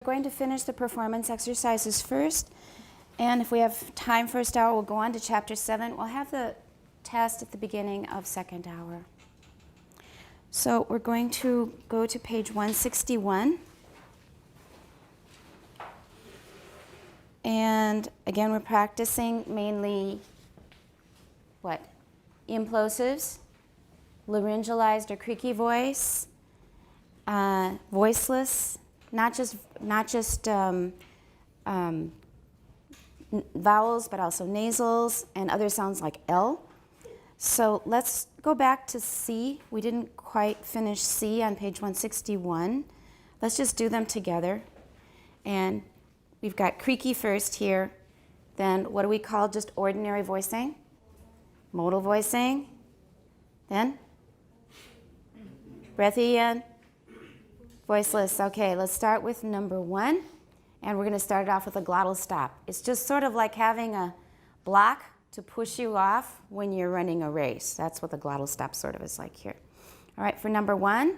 going to finish the performance exercises first. And if we have time first hour, we'll go on to chapter 7. We'll have the test at the beginning of second hour. So we're going to go to page 161. And again, we're practicing mainly what? Implosives, laryngalized or creaky voice, voiceless, not just vowels, but also nasals and other sounds like L. So let's go back to C. We didn't quite finish C on page 161. Let's just do them together. And we've got creaky first here. Then what do we call just ordinary voicing? Modal voicing. Then breathy and voiceless. Okay, let's start with number 1. And we're going to start it off with a glottal stop. It's just sort of like having a block to push you off when you're running a race. That's what the glottal stop sort of is like here. All right, for number 1.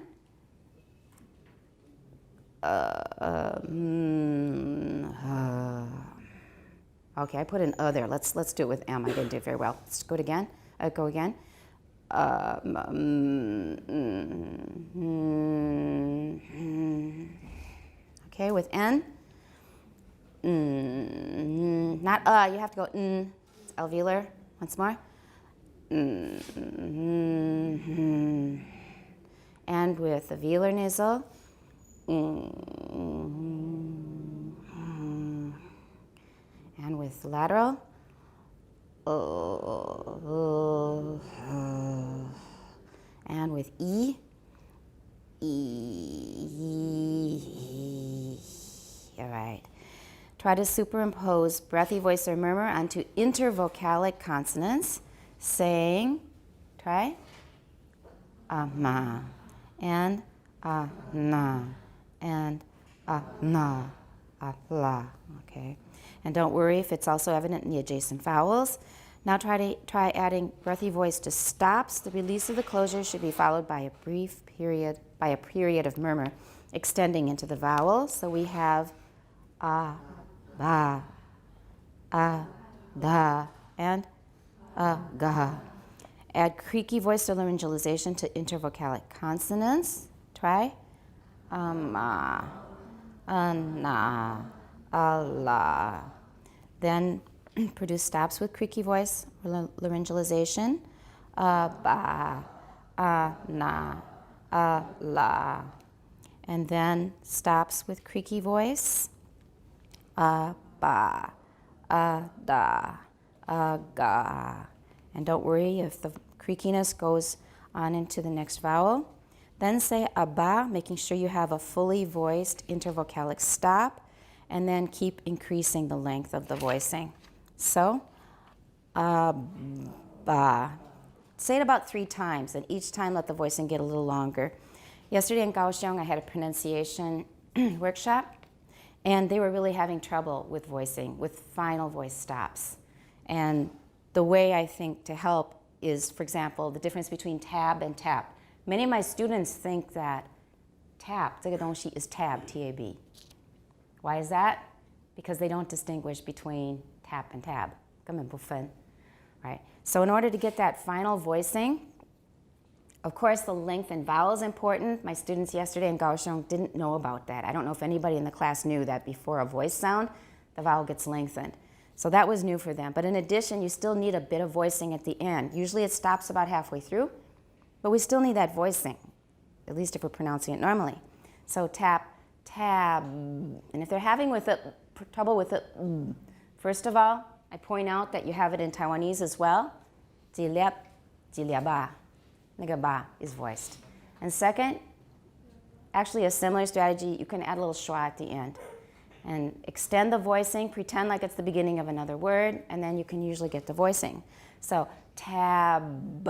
Okay, I put an there. Let's do it with M. I didn't do it very well. Let's go it again. Go again. Okay, with N. Not you have to go It's alveolar. Once more. And with the velar nasal. And with lateral. And with E. All right. Try to superimpose breathy voice or murmur onto intervocalic consonants, saying, try, ma, and na, and na, la. Okay. And don't worry if it's also evident in the adjacent vowels. Now try adding breathy voice to stops. The release of the closure should be followed by a brief period, of murmur extending into the vowels. So we have ba, da, and ga. Add creaky voice or laryngalization to intervocalic consonants. Try ma, na, la. Then produce stops with creaky voice or laryngalization. Ba, na, la. And then stops with creaky voice. Ba, da, ga. And don't worry if the creakiness goes on into the next vowel. Then say ba, making sure you have a fully voiced intervocalic stop, and then keep increasing the length of the voicing. So, ba. Say it about 3 times, and each time let the voicing get a little longer. Yesterday in Kaohsiung, I had a pronunciation workshop, and they were really having trouble with voicing, with final voice stops. And the way I think to help is, for example, the difference between tab and tap. Many of my students think that tap, 这个东西 is tab, T-A-B. Why is that? Because they don't distinguish between tap and tab. 根本不分, right? So in order to get that final voicing, of course, the length and vowel is important. My students yesterday in Kaohsiung didn't know about that. I don't know if anybody in the class knew that before a voice sound, the vowel gets lengthened. So that was new for them. But in addition, you still need a bit of voicing at the end. Usually it stops about halfway through, but we still need that voicing, at least if we're pronouncing it normally. So tap, tab. And if they're having trouble with it, first of all, I point out that you have it in Taiwanese as well. Jiliap, jiliaba. Nigga ba is voiced. And second, actually a similar strategy, you can add a little schwa at the end. And extend the voicing, pretend like it's the beginning of another word, and then you can usually get the voicing. So tab,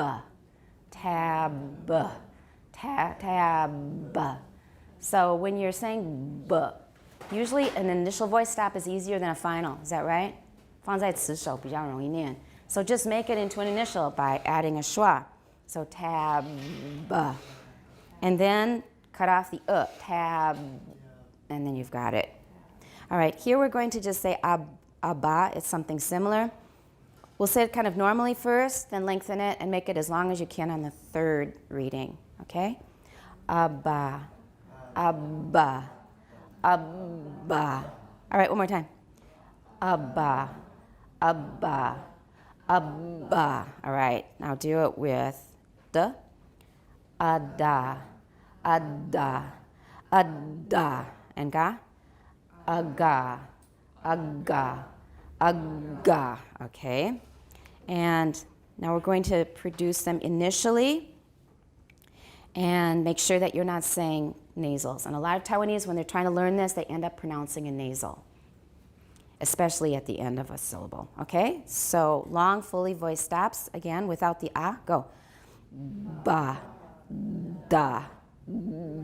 tab, tab. So when you're saying b, usually an initial voice stop is easier than a final. Is that right? 放在词首比较容易念. So just make it into an initial by adding a schwa. So tab, and then cut off the tab, and then you've got it. All right, here we're going to just say abba. It's something similar. We'll say it kind of normally first, then lengthen it and make it as long as you can on the third reading, okay? Abba, abba, abba. All right, one more time. Abba, abba, abba. All right, now do it with the. Ada, ada, ada. And ga? Aga, aga, aga. Okay. And now we're going to produce them initially and make sure that you're not saying nasals. And a lot of Taiwanese, when they're trying to learn this, they end up pronouncing a nasal, especially at the end of a syllable. Okay? So long, fully voiced stops, again, without the ah. Go. Ba, da,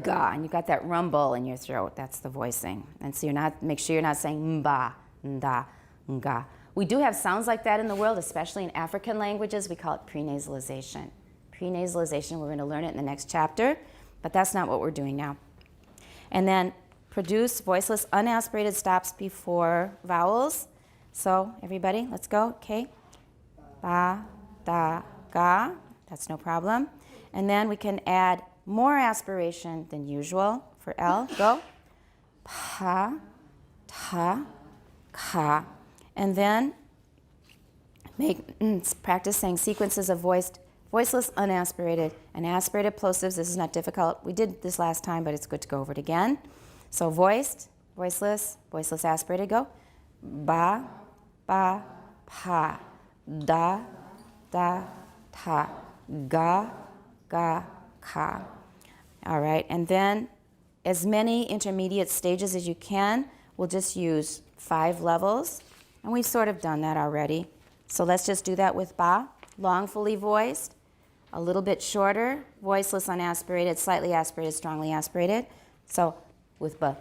ga. And you got that rumble in your throat. That's the voicing. And so make sure you're not saying mba, nda, nga. We do have sounds like that in the world, especially in African languages. We call it prenasalization. Prenasalization, we're going to learn it in the next chapter, but that's not what we're doing now. And then produce voiceless unaspirated stops before vowels. So everybody, let's go. Okay. Ba, da, ga. That's no problem. And then we can add more aspiration than usual for L. Go. Pa, ta, ka. And then practice saying sequences of voiceless, unaspirated, and aspirated plosives. This is not difficult. We did this last time, but it's good to go over it again. So voiced, voiceless, voiceless, aspirated. Go. Ba, ba, pa, da, da, ta, ga, ga, ka. All right, and then as many intermediate stages as you can. We'll just use 5 levels. And we've sort of done that already. So let's just do that with ba. Long, fully voiced. A little bit shorter. Voiceless, unaspirated, slightly aspirated, strongly aspirated. So with ba.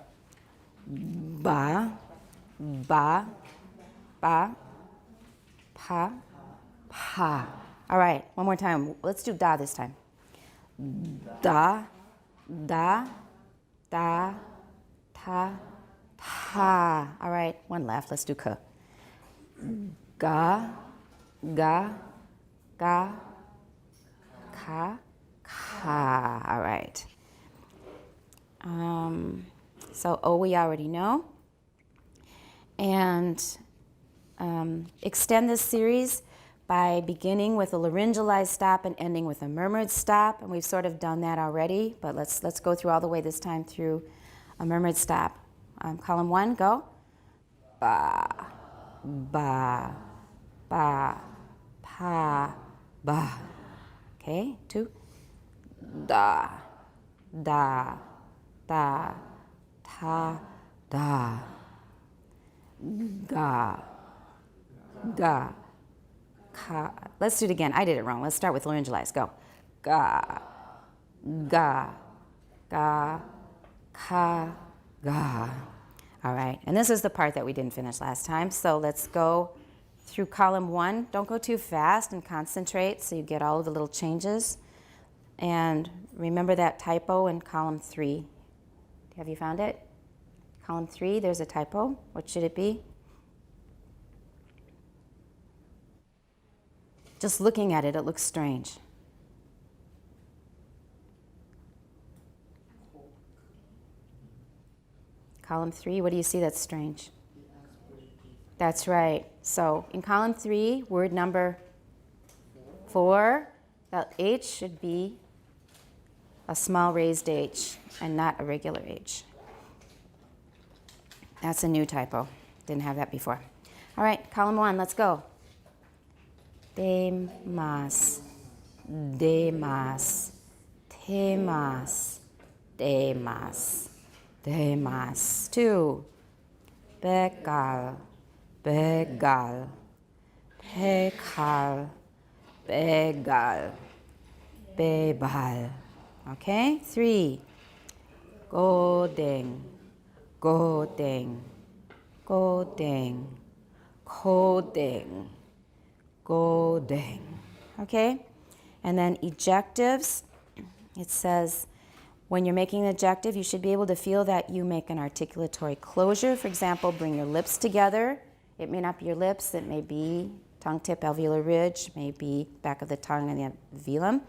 Ba, ba, ba, pa, pa. All right, one more time. Let's do da this time. Da, da, da, ta, ta. All right, one left. Let's do ka. Ga, ga, ga, ka, ka. All right. So O we already know. And extend this series by beginning with a laryngalized stop and ending with a murmured stop. And we've sort of done that already, but let's go through all the way this time through a murmured stop. Column 1, go. Ba, ba, ba, pa, ba. Okay, 2. Da, da, da, ta, da. Ga, ga, ka. Let's do it again. I did it wrong. Let's start with laryngalized. Go. Ga, ga, ga, ka, ga. All right. And this is the part that we didn't finish last time. So let's go through column 1. Don't go too fast and concentrate so you get all of the little changes. And remember that typo in column 3. Have you found it? Column 3, there's a typo. What should it be? Just looking at it, it looks strange. Column 3, what do you see that's strange? That's right. So in column 3, word number 4, that H should be a small raised H and not a regular H. That's a new typo. Didn't have that before. All right, column 1, let's go. Demas, demas, temas, demas, demas. 2. Begal, begal, pekal, begal, bebal. Okay, 3. Godeng, godeng, godeng, kodeng, godeng. Okay? And then ejectives, it says, When you're making an ejective, you should be able to feel that you make an articulatory closure. For example, bring your lips together. It may not be your lips, it may be tongue tip, alveolar ridge, may be back of the tongue and the velum.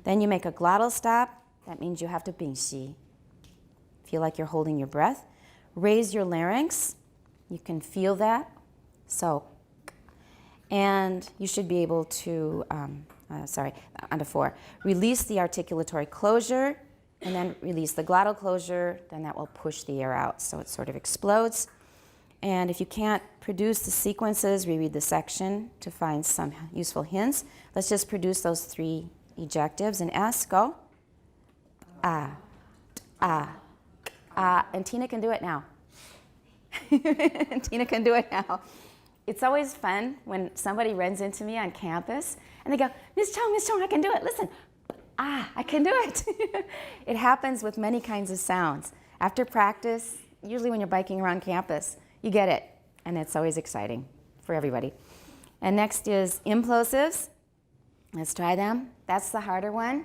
Then you make a glottal stop. That means you have to 屏息. Feel like you're holding your breath. Raise your larynx. You can feel that. So, and you should be able to, on to 4. Release the articulatory closure, and then release the glottal closure. Then that will push the air out, so it sort of explodes. And if you can't produce the sequences, reread the section to find some useful hints. Let's just produce those 3 ejectives. In S, go. Ah, ah, ah. And Tina can do it now. Tina can do it now. It's always fun when somebody runs into me on campus and they go, Miss Chong, I can do it. Listen, ah, I can do it. It happens with many kinds of sounds. After practice, usually when you're biking around campus, you get it. And it's always exciting for everybody. And next is implosives. Let's try them. That's the harder one.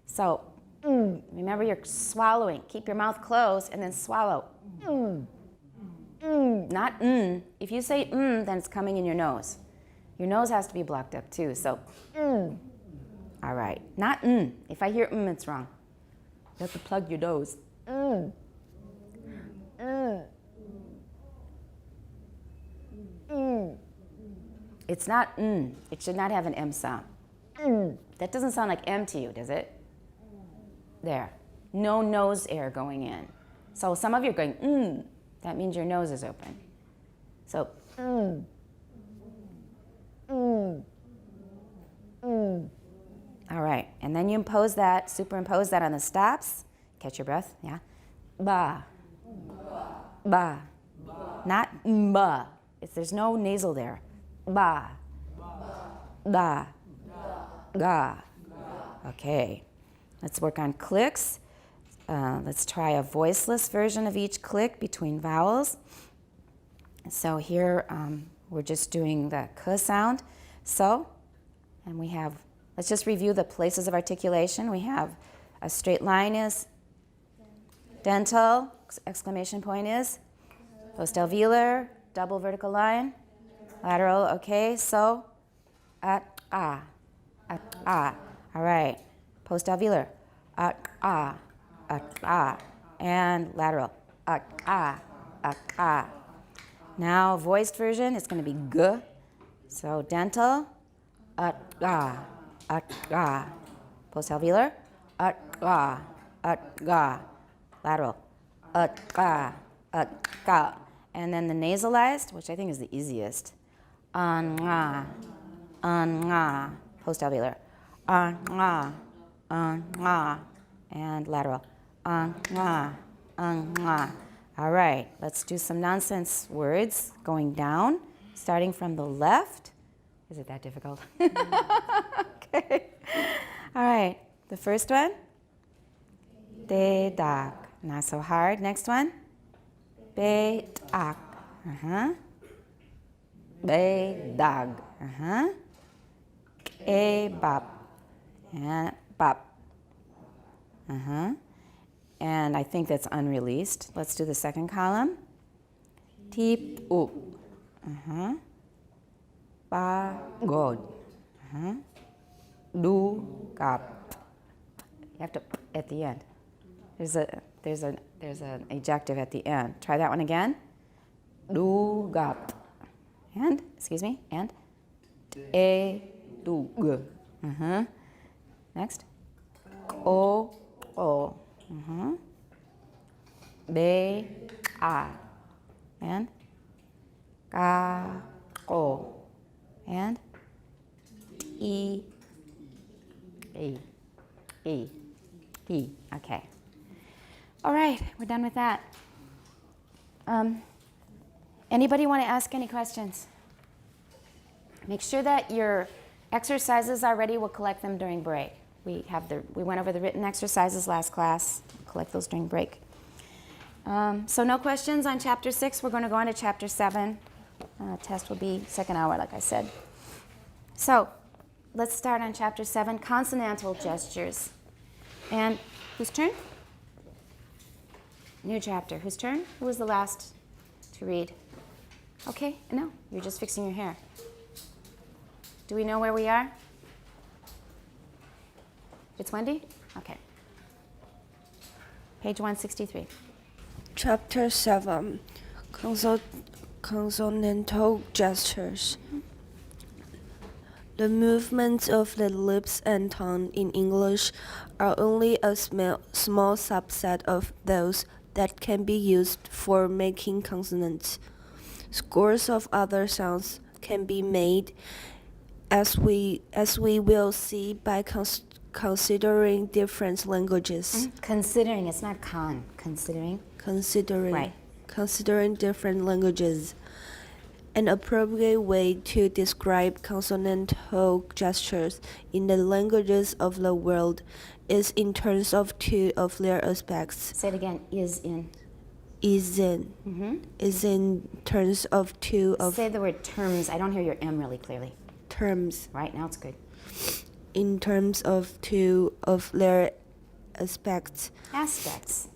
So, remember you're swallowing. Keep your mouth closed and then swallow. Not If you say then it's coming in your nose. Your nose has to be blocked up too. So, all right. Not If I hear it's wrong. You have to plug your nose. It's not It should not have an M sound. That doesn't sound like M to you, does it? There. No nose air going in. So some of you are going That means your nose is open. So All right. And then you superimpose that on the stops. Catch your breath. Yeah. Ba. Ba. Not ba. There's no nasal there. Ba. Da. Ga. Okay. Let's work on clicks. Let's try a voiceless version of each click between vowels. So here we're just doing the k sound. So, and we have, let's just review the places of articulation. We have a straight line is dental, exclamation point is postalveolar, double vertical line, lateral, okay, so, ah. All right, postalveolar, and lateral, Now, voiced version, it's going to be g. So, dental, postalveolar, lateral, and then the nasalized, which I think is the easiest, postalveolar, and lateral, All right, let's do some nonsense words going down, starting from the left. Is it that difficult? Okay. All right, the first one. Bedak. Not so hard. Next one. Bedak. Bedag. Kebab. And bab. And I think that's unreleased. Let's do the second column. Tipu. Pagod. Dugap. You have to at the end. There's an ejective at the end. Try that one again. Dugap. And dug. Next. O. Be a. And ka o. And e. Okay. All right, we're done with that. Anybody want to ask any questions? Make sure that your exercises are ready. We'll collect them during break. We went over the written exercises last class. We'll collect those during break. So no questions on Chapter 6. We're going to go on to Chapter 7. Test will be second hour, like I said. So let's start on Chapter 7, consonantal gestures. And whose turn? New chapter. Whose turn? Who was the last to read? Okay, no, you're just fixing your hair. Do we know where we are? It's Wendy? Okay. Page 163. Chapter 7, Consonantal Gestures. The movements of the lips and tongue in English are only a small subset of those that can be used for making consonants. Scores of other sounds can be made, as we will see by considering different languages. Considering, it's not considering. Right. Considering different languages. An appropriate way to describe consonantal gestures in the languages of the world is in terms of two of their aspects. Say it again, is in. Is in terms of two of Say the word terms. I don't hear your M really clearly. terms. Right, now it's good. In terms of two of their aspects. Aspects.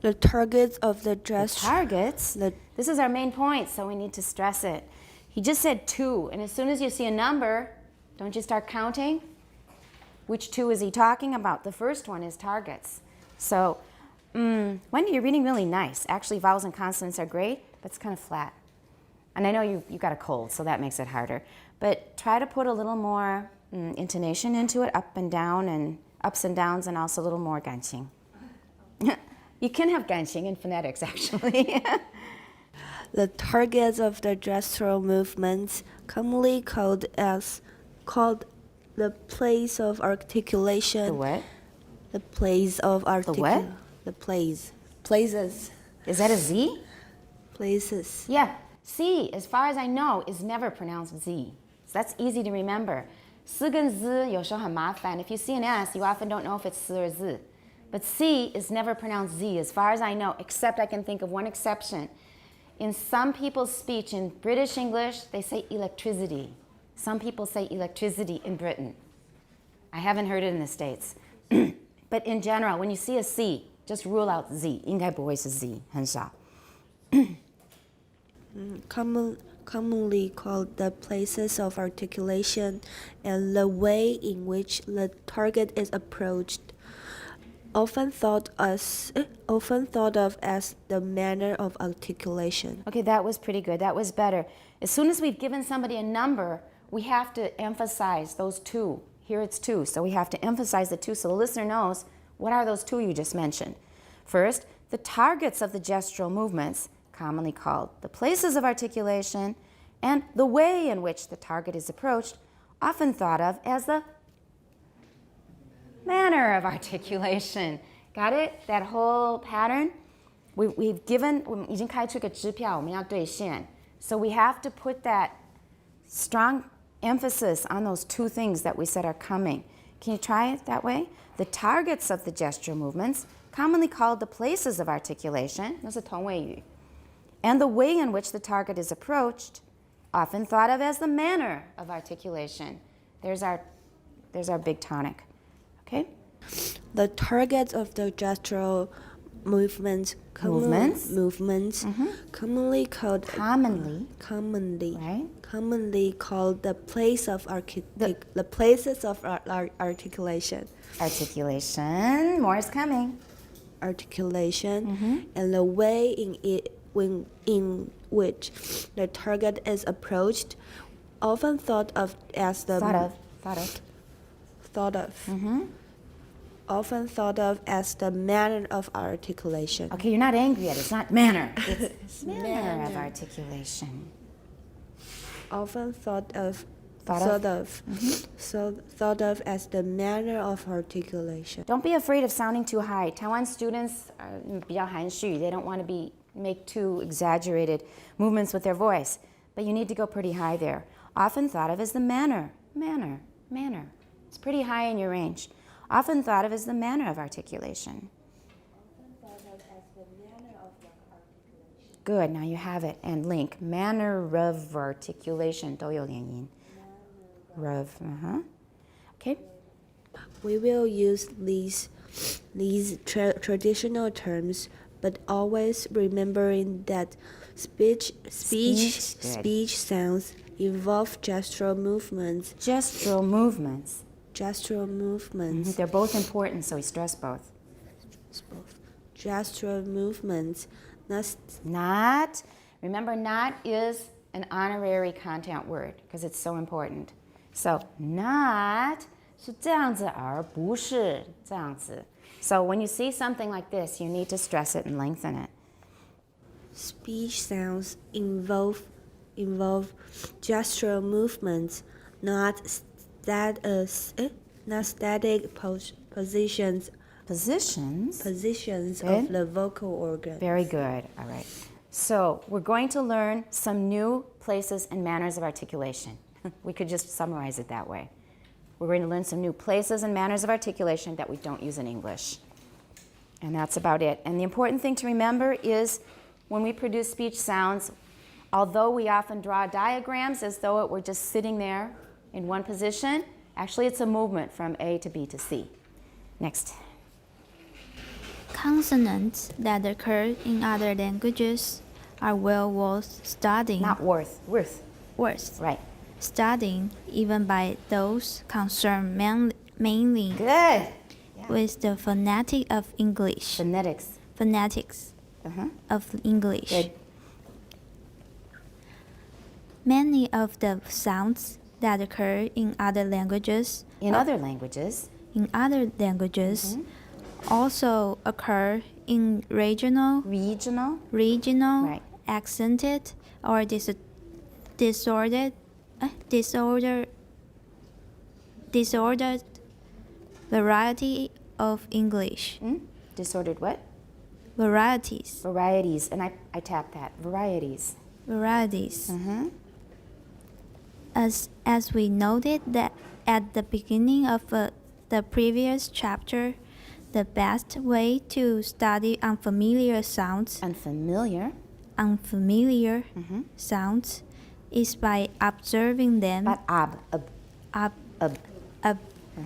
The targets of the gesture. Targets? This is our main point, so we need to stress it. He just said 2, and as soon as you see a number, don't you start counting? Which 2 is he talking about? The first one is targets. So, Wendy, you're reading really nice. Actually, vowels and consonants are great, but it's kind of flat. And I know you got a cold, so that makes it harder. But try to put a little more intonation into it, up and down, and ups and downs, and also a little more ganqing. You can have ganqing in phonetics, actually. The targets of the gestural movements, commonly called the place of articulation. The what? The place of articulation. The what? The place. Places. Is that a Z? Places. Yeah. C, as far as I know, is never pronounced Z. So that's easy to remember. 是 跟 Z 有时候很麻烦. If you see an S, you often don't know if it's 是 or Z. But C is never pronounced Z, as far as I know, except I can think of one exception. In some people's speech, in British English, they say electricity. Some people say electricity in Britain. I haven't heard it in the States. But in general, when you see a C, just rule out Z. 应该不会是 Z, 很少. Commonly called the places of articulation, and the way in which the target is approached. Often thought of as the manner of articulation. Okay, that was pretty good. That was better. As soon as we've given somebody a number, we have to emphasize those 2. Here it's 2, so we have to emphasize the 2 so the listener knows what are those 2 you just mentioned. First, the targets of the gestural movements, commonly called the places of articulation, and the way in which the target is approached, often thought of as the manner of articulation. Got it? That whole pattern? We've given, 已经开出个支票，我们要兑现. So we have to put that strong emphasis on those 2 things that we said are coming. Can you try it that way? The targets of the gestural movements, commonly called the places of articulation, 那是同位语, and the way in which the target is approached, often thought of as the manner of articulation. There's our big tonic. Okay? The targets of the gestural movements, commonly called Right? commonly called the place of the places of articulation. Articulation. More is coming. Articulation, and the way in which the target is approached, often thought of as the often thought of as the manner of articulation. Okay, you're not angry yet. It's not manner. It's manner of articulation. Often thought of as the manner of articulation. Don't be afraid of sounding too high. Taiwan students are 比较含蓄. They don't want to make too exaggerated movements with their voice. But you need to go pretty high there. Often thought of as the manner. It's pretty high in your range. Often thought of as the manner of articulation. Good, now you have it. And link, manner of articulation, 都有连音. Okay. We will use these these traditional terms, but always remembering that speech sounds involve gestural movements. Gestural movements. Gestural movements. They're both important, so we stress both. Gestural movements. Not. Remember, not is an honorary content word because it's so important. So, not 是这样子而不是这样子. So when you see something like this, you need to stress it and lengthen it. Speech sounds involve gestural movements, not static positions. Positions of the vocal organ. Very good. All right. So we're going to learn some new places and manners of articulation. We could just summarize it that way. We're going to learn some new places and manners of articulation that we don't use in English. And that's about it. And the important thing to remember is when we produce speech sounds, although we often draw diagrams as though it were just sitting there in one position, actually it's a movement from A to B to C. Next. Consonants that occur in other languages are well worth studying. Not worth. Worth. Right. Studying even by those concerned mainly Good. Yeah. with the phonetic of English. Phonetics of English. Good. Many of the sounds that occur in other languages also occur in regional, right. accented, or disordered variety of English. Disordered what? Varieties. Varieties. And I tap that. Varieties. As we noted that at the beginning of the previous chapter, the best way to study unfamiliar sounds sounds is by observing them.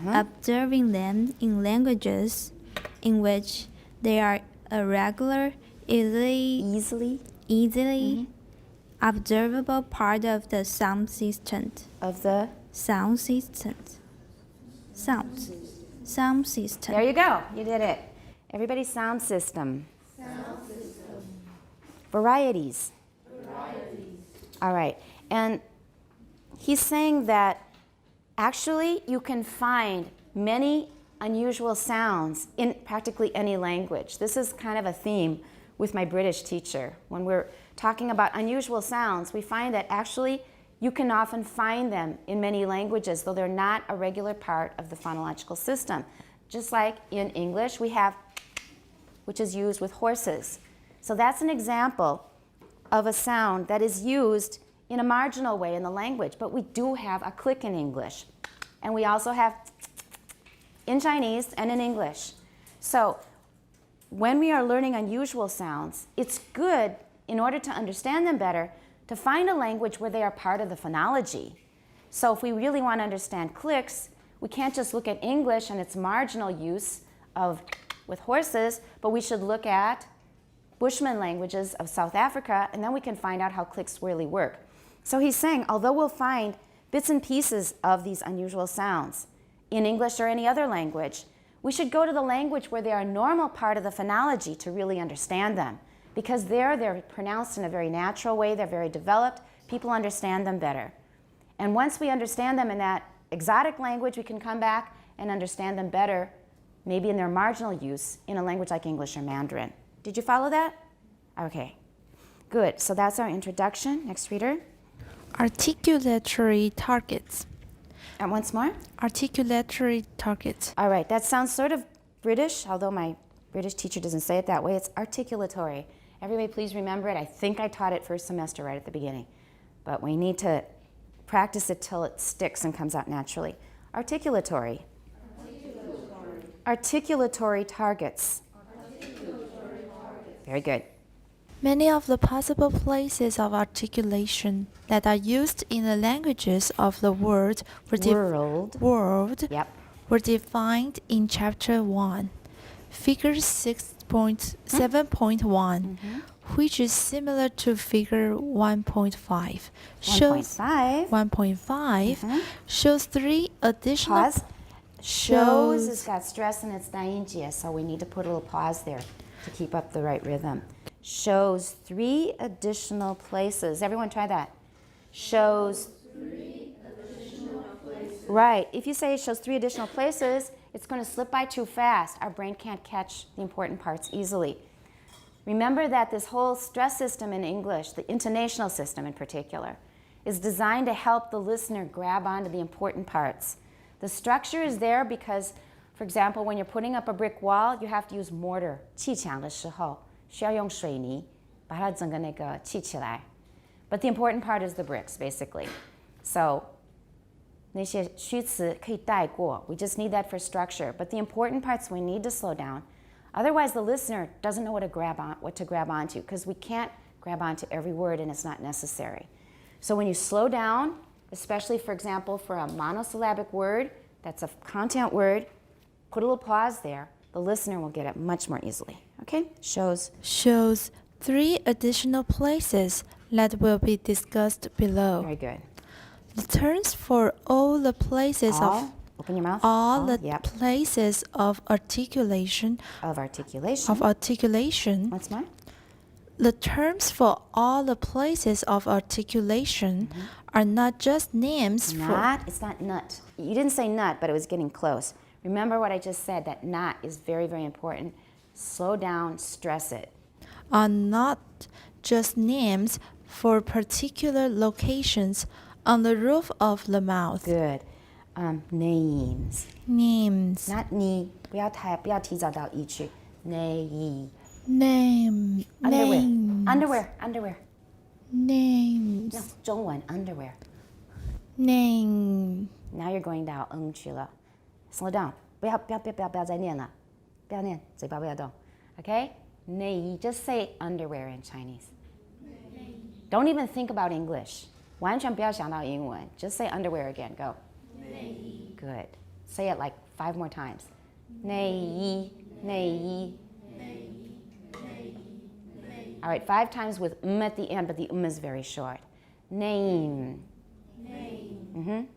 Observing them in languages in which they are a regular, easily observable part of the sound system. Sound system. There you go. You did it. Everybody's sound system. Varieties. All right. And he's saying that actually you can find many unusual sounds in practically any language. This is kind of a theme with my British teacher. When we're talking about unusual sounds, we find that actually you can often find them in many languages, though they're not a regular part of the phonological system. Just like in English, we have, which is used with horses. So that's an example of a sound that is used in a marginal way in the language, but we do have a click in English. And we also have in Chinese and in English. So when we are learning unusual sounds, it's good, in order to understand them better, to find a language where they are part of the phonology. So if we really want to understand clicks, we can't just look at English and its marginal use with horses, but we should look at Bushman languages of South Africa, and then we can find out how clicks really work. So he's saying, although we'll find bits and pieces of these unusual sounds in English or any other language, we should go to the language where they are a normal part of the phonology to really understand them. Because they're pronounced in a very natural way, they're very developed, people understand them better. And once we understand them in that exotic language, we can come back and understand them better, maybe in their marginal use, in a language like English or Mandarin. Did you follow that? Okay, good. So that's our introduction. Next reader. Articulatory targets. And once more. Articulatory targets. All right, that sounds sort of British, although my British teacher doesn't say it that way. It's articulatory. Everybody please remember it. I think I taught it first semester right at the beginning. But we need to practice it till it sticks and comes out naturally. Articulatory. Articulatory targets. Very good. Many of the possible places of articulation that are used in the languages of the world were World. were Yep. defined in Chapter 1. figure 7.1, which is similar to figure 1.5. 1.5. 1.5 shows 3 additional Pause. Shows has got stress in its dainjie, so we need to put a little pause there to keep up the right rhythm. Shows 3 additional places. Everyone try that. Shows 3 additional places. Right. If you say it shows 3 additional places, it's going to slip by too fast. Our brain can't catch the important parts easily. Remember that this whole stress system in English, the intonational system in particular, is designed to help the listener grab onto the important parts. The structure is there because, for example, when you're putting up a brick wall, you have to use mortar. 砌墙的时候需要用水泥把它整个那个砌起来. But the important part is the bricks, basically. So 那些虚词可以带过. We just need that for structure. But the important parts we need to slow down. Otherwise, the listener doesn't know what to grab onto, because we can't grab onto every word and it's not necessary. So when you slow down, especially, for example, for a monosyllabic word, that's a content word, put a little pause there. The listener will get it much more easily. Okay? Shows 3 additional places that will be discussed below. very good. The terms for all the places of Open your mouth. all the Yep. places of articulation Of articulation. Once more. The terms for all the places of articulation are not just names It's not nut. You didn't say nut, but it was getting close. Remember what I just said, that not is very, very important. Slow down, stress it. are not just names for particular locations on the roof of the mouth. Good. Names. Names. Not 你，不要提早到 一去。Name. Name. Underwear. Name. Underwear. Names. No, 中文 underwear. Name. Now you're going down 去了. Slow down. 不要再念了. 不要念，嘴巴不要动. Okay? Just say underwear in Chinese. Don't even think about English. 完全不要想到英文. Just say underwear again. Go. Good. Say it like 5 more times. 内衣. All right, 5 times with at the end, but the is very short. Name. Name.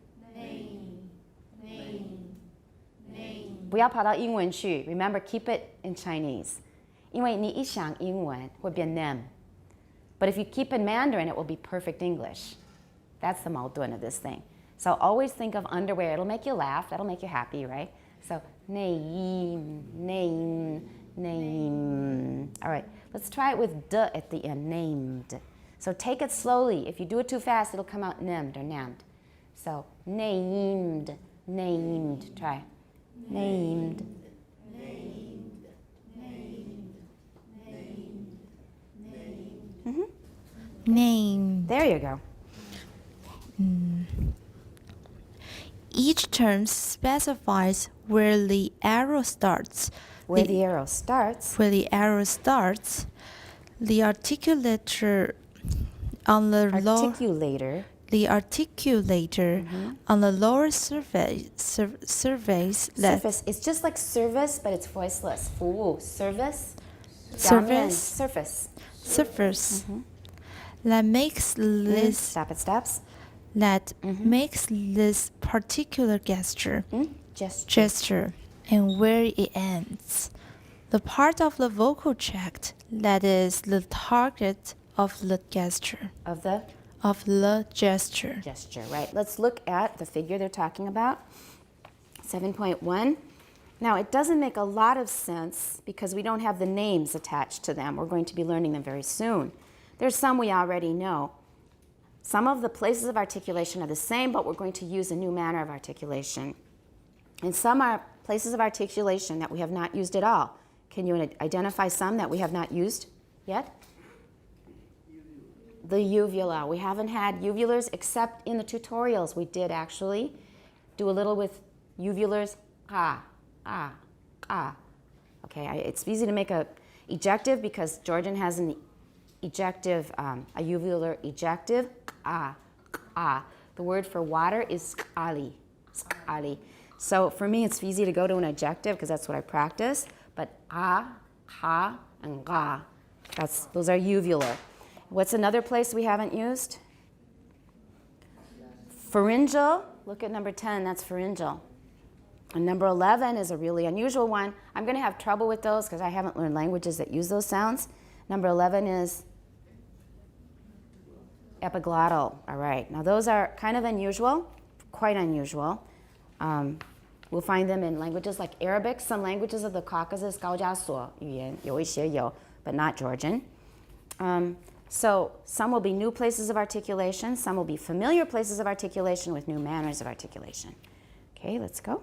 不要跑到英文去. Remember, keep it in Chinese. 因为你一想英文会变 nem. But if you keep in Mandarin, it will be perfect English. That's the 矛盾 of this thing. So always think of underwear. It'll make you laugh. That'll make you happy, right? So name. All right, let's try it with d at the end. Named. So take it slowly. If you do it too fast, it'll come out named or nammed. So named. Try. Named. Name. There you go. Each term specifies where the arrow starts. Where the arrow starts. Where the arrow starts, the articulator on the Articulator. the articulator on the lower surface Surface. It's just like service, but it's voiceless. 服务. Service. Surface. Surface. That makes this Stop it. Stops. makes this particular gesture Gesture. and where it ends. The part of the vocal tract that is the target of the gesture. Of the Gesture. gesture, right? Let's look at the figure they're talking about. 7.1. Now, it doesn't make a lot of sense because we don't have the names attached to them. We're going to be learning them very soon. There's some we already know. Some of the places of articulation are the same, but we're going to use a new manner of articulation. And some are places of articulation that we have not used at all. Can you identify some that we have not used yet? The uvula. We haven't had uvulars except in the tutorials. We did actually do a little with uvulars. Okay, it's easy to make a ejective because Georgian has an ejective, a uvular ejective. The word for water is skali. So for me, it's easy to go to an ejective because that's what I practice. But ah, ha, and ga, those are uvular. What's another place we haven't used? Pharyngeal. Look at number 10, that's pharyngeal. And number 11 is a really unusual one. I'm going to have trouble with those because I haven't learned languages that use those sounds. Number 11 is epiglottal. All right. Now those are kind of unusual, quite unusual. We'll find them in languages like Arabic. Some languages of the Caucasus, 高加索语言有一些有, but not Georgian. So some will be new places of articulation. Some will be familiar places of articulation with new manners of articulation. Okay, let's go.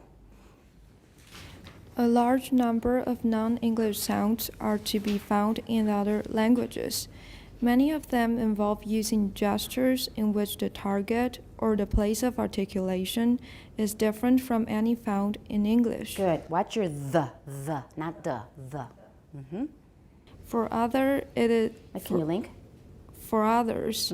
A large number of non-English sounds are to be found in other languages. Many of them involve using gestures in which the target or the place of articulation is different from any found in English. Good. Watch your the, not the. Mm-hmm. For other, it is Can you link? For others,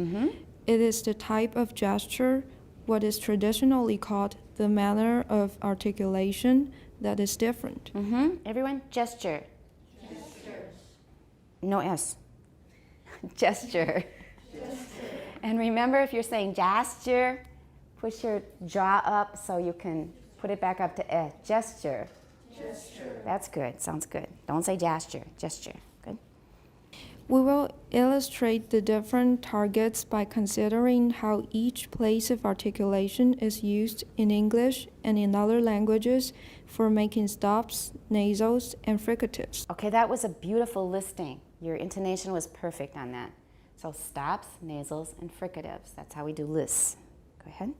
it is the type of gesture, what is traditionally called the manner of articulation, that is different. Everyone, gesture. No S. Gesture. And remember, if you're saying gesture, push your jaw up so you can put it back up to eh. Gesture. That's good. Sounds good. Don't say gesture. Gesture. Good. We will illustrate the different targets by considering how each place of articulation is used in English and in other languages for making stops, nasals, and fricatives. Okay, that was a beautiful listing. Your intonation was perfect on that. So stops, nasals, and fricatives. That's how we do lists. Go ahead.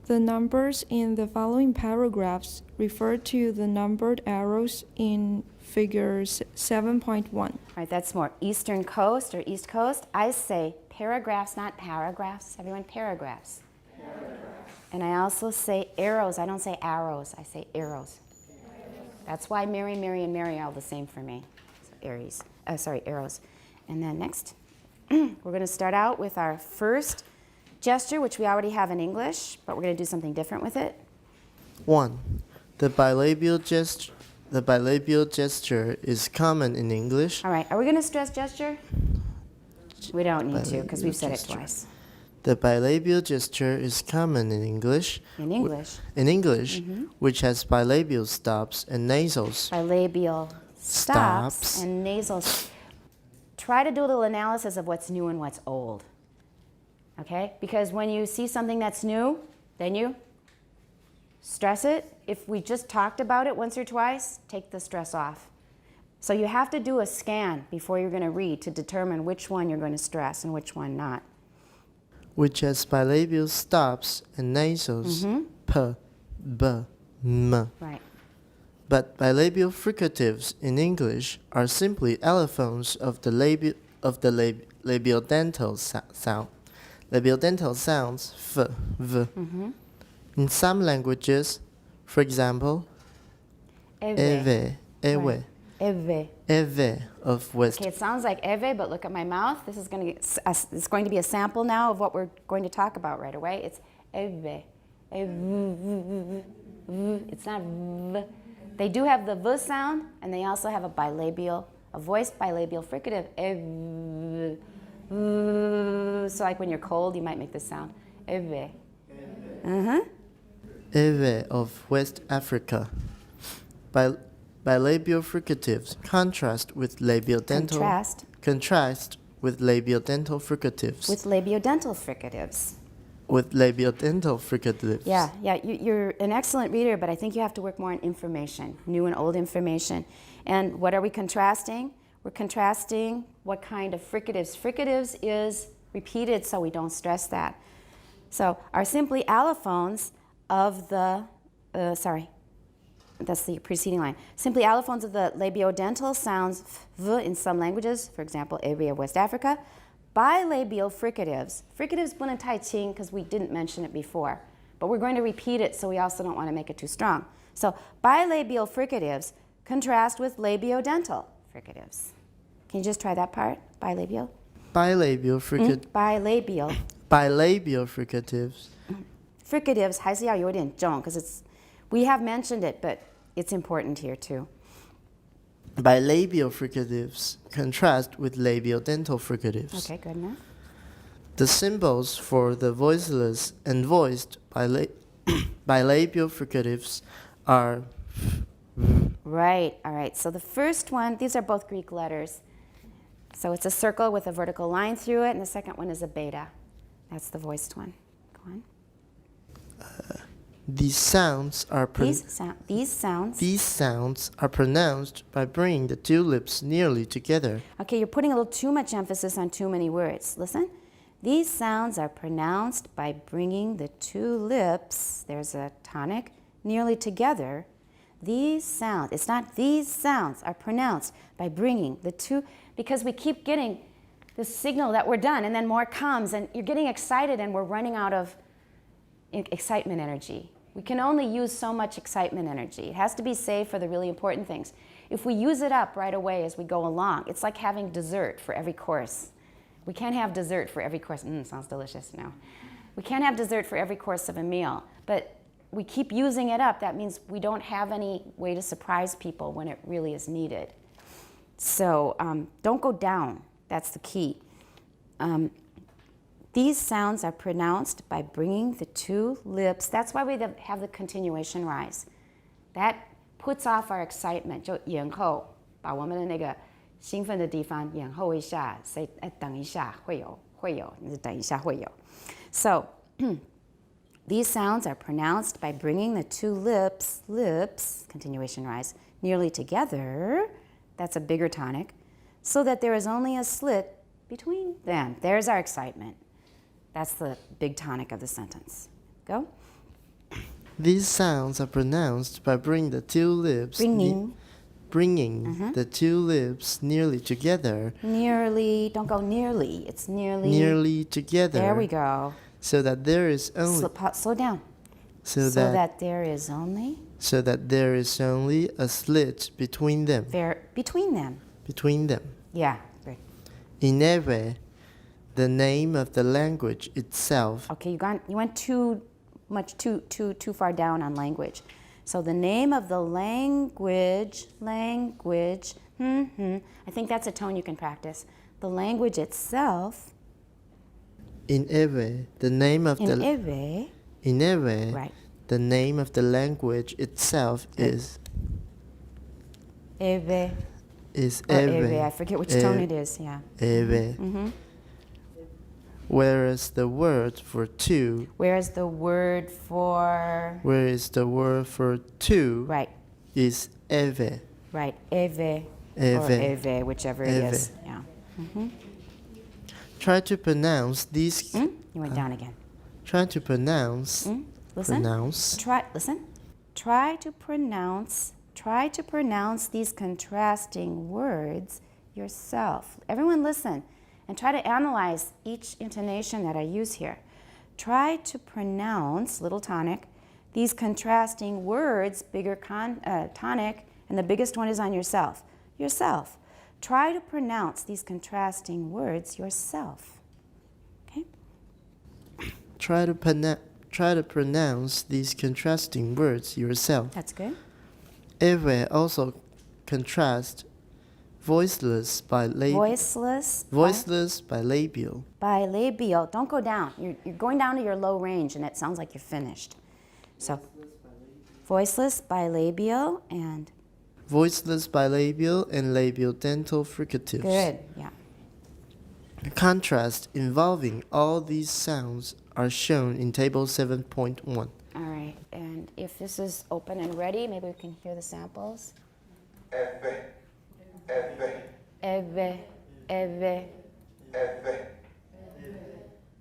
The numbers in the following paragraphs refer to the numbered arrows in figures 7.1. All right, that's more Eastern Coast or East Coast. I say paragraphs, not paragraphs. Everyone, paragraphs. And I also say arrows. I don't say arrows. I say arrows. That's why Mary, Mary, and Mary are all the same for me. So arrows. And then next, we're going to start out with our first gesture, which we already have in English, but we're going to do something different with it. 1. The bilabial gesture is common in English. All right, are we going to stress gesture? We don't need to because we've said it gesture. twice. The bilabial gesture is common in English. In English. In English, which has bilabial stops and nasals. Bilabial stops Stops. and nasals. Try to do a little analysis of what's new and what's old. Okay? Because when you see something that's new, then you stress it. If we just talked about it once or twice, take the stress off. So you have to do a scan before you're going to read to determine which one you're going to stress and which one not. Which has bilabial stops and nasals. P, B, M. Right. But bilabial fricatives in English are simply allophones of the labiodental sound. Labiodental sounds f, v. In some languages, for example, eve, ewe, Right. Eve. eve of West. Okay, it sounds like eve, but look at my mouth. This is going to it's going to be a sample now of what we're going to talk about right away. It's eve. It's not v. They do have the v sound, and they also have a voiced bilabial fricative. Eve. So like when you're cold, you might make this sound. Eve. Eve of West Africa. Bilabial fricatives contrast with labiodental fricatives. With labiodental fricatives. With labiodental fricatives. Yeah, you're an excellent reader, but I think you have to work more on information, new and old information. And what are we contrasting? We're contrasting what kind of fricatives. Fricatives is repeated, so we don't stress that. So are simply allophones of the, that's the preceding line. Simply allophones of the labiodental sounds v in some languages, for example, area of West Africa. Bilabial fricatives. Fricatives bună tai qing because we didn't mention it before, but we're going to repeat it, so we also don't want to make it too strong. So bilabial fricatives contrast with labiodental fricatives. Can you just try that part? Bilabial. Bilabial Bilabial. Bilabial fricatives. Fricatives 还是要有点重 because we have mentioned it, but it's important here too. Bilabial fricatives contrast with labial-dental fricatives. Okay, good enough. The symbols for the voiceless and voiced bilabial fricatives are Right, all right. So the first one, these are both Greek letters. So it's a circle with a vertical line through it, and the second one is a beta. That's the voiced one. Go on. these sounds are These sounds. these sounds are pronounced by bringing the two lips nearly together. Okay, you're putting a little too much emphasis on too many words. Listen. These sounds are pronounced by bringing the two lips, there's a tonic, nearly together. These sounds, it's not these sounds are pronounced by bringing the two, because we keep getting the signal that we're done, and then more comes, and you're getting excited, and we're running out of excitement energy. We can only use so much excitement energy. It has to be saved for the really important things. If we use it up right away as we go along, it's like having dessert for every course. We can't have dessert for every course. Sounds delicious now. We can't have dessert for every course of a meal, but we keep using it up. That means we don't have any way to surprise people when it really is needed. So don't go down. That's the key. These sounds are pronounced by bringing the two lips. That's why we have the continuation rise. That puts off our excitement. 就延后，把我们的那个兴奋的地方延后一下，所以等一下会有，你等一下会有。So these sounds are pronounced by bringing the two lips, continuation rise, nearly together. That's a bigger tonic, so that there is only a slit between them. There's our excitement. That's the big tonic of the sentence. Go. These sounds are pronounced by bringing the two lips bringing the two lips nearly together. Nearly, don't go nearly. It's nearly. Nearly together. There we go. So that there is only. Slow down. So that there is only. So that there is only a slit between them. Between them. Between them. Yeah. Good. In every, the name of the language itself. Okay, you went too far down on language. So the name of the language. I think that's a tone you can practice. The language itself. In every, the name of In every. Right. The name of the language itself is. Eve. Is Or eve. eve. I forget which tone it is. Yeah. Eve. Whereas the word for two. Whereas the word for. Whereas the word for two. Right. Is eve. Right. Eve. Eve. Or eve, whichever it Eve. is. Yeah. Try to pronounce these. You went down again. Try to pronounce. Listen. Pronounce. Listen. Try to pronounce these contrasting words yourself. Everyone listen and try to analyze each intonation that I use here. Try to pronounce, little tonic, these contrasting words, bigger tonic, and the biggest one is on yourself. Yourself. Try to pronounce these contrasting words yourself. Okay? Try to pronounce these contrasting words yourself. That's good. Eve also contrast voiceless by voiceless by labial. By labial. Don't go down. You're going down to your low range, and it sounds like you're finished. So, voiceless bilabial and. Voiceless bilabial and labial dental fricatives. Good. Yeah. The contrast involving all these sounds are shown in table 7.1. All right. And if this is open and ready, maybe we can hear the samples. Eve.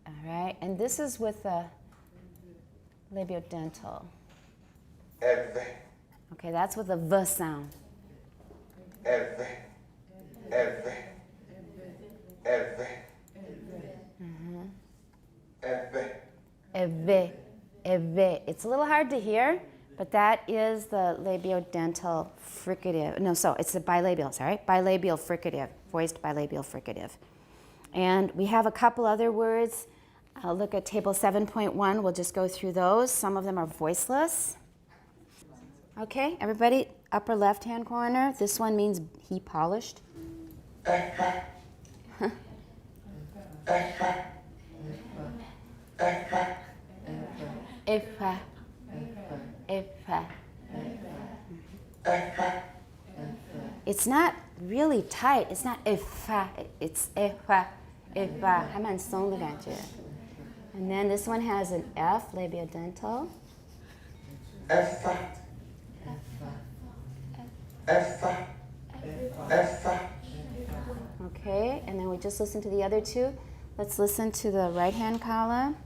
All right. And this is with the labiodental. Okay, that's with the V sound. Eve. It's a little hard to hear, but that is the labiodental fricative. No, so it's the bilabial, sorry. Bilabial fricative, voiced bilabial fricative. And we have a couple other words. I'll look at table 7.1. We'll just go through those. Some of them are voiceless. Okay, everybody, upper left-hand corner, this one means he polished. Ifa. Ifa. It's not really tight. It's not ifa. It's ifa. Ifa. 还蛮松的感觉. And then this one has an F, labiodental. Okay, and then we just listen to the other two. Let's listen to the right-hand column.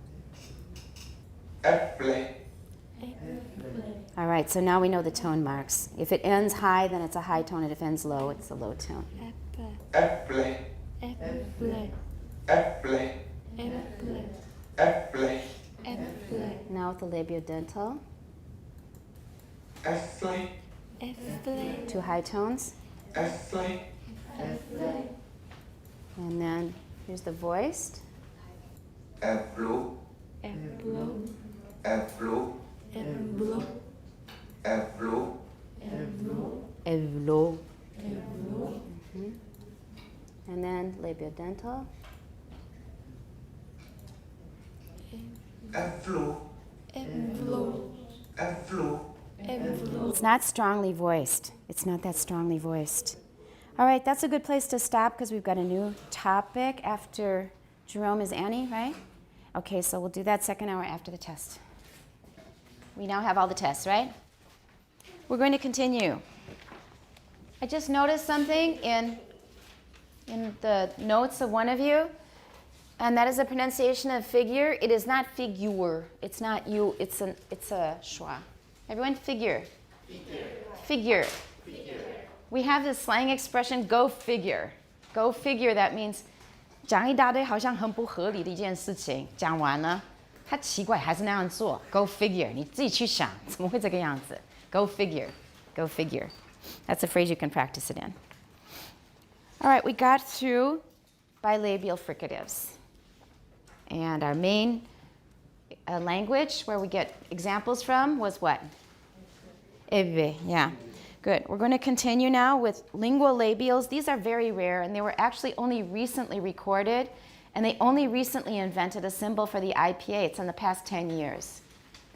All right, so now we know the tone marks. If it ends high, then it's a high tone, and if it ends low, it's a low tone. Now with the labiodental. Two high tones. And then here's the voiced. Evlo. And then labiodental. It's not strongly voiced. It's not that strongly voiced. All right, that's a good place to stop because we've got a new topic after Jerome is Annie, right? Okay, so we'll do that second hour after the test. We now have all the tests, right? We're going to continue. I just noticed something in the notes of one of you, and that is the pronunciation of figure. It is not figure. It's not you. It's a schwa. Everyone, figure. Figure. We have this slang expression, go figure. Go figure, that means 讲一大堆好像很不合理的一件事情，讲完了，他奇怪还是那样做。Go figure， 你自己去想，怎么会这个样子 ？Go figure, go figure. That's a phrase you can practice it in. All right, we got through bilabial fricatives. And our main language where we get examples from was what? Eve, yeah. Good. We're going to continue now with lingual labials. These are very rare, and they were actually only recently recorded, and they only recently invented a symbol for the IPA. It's in the past 10 years.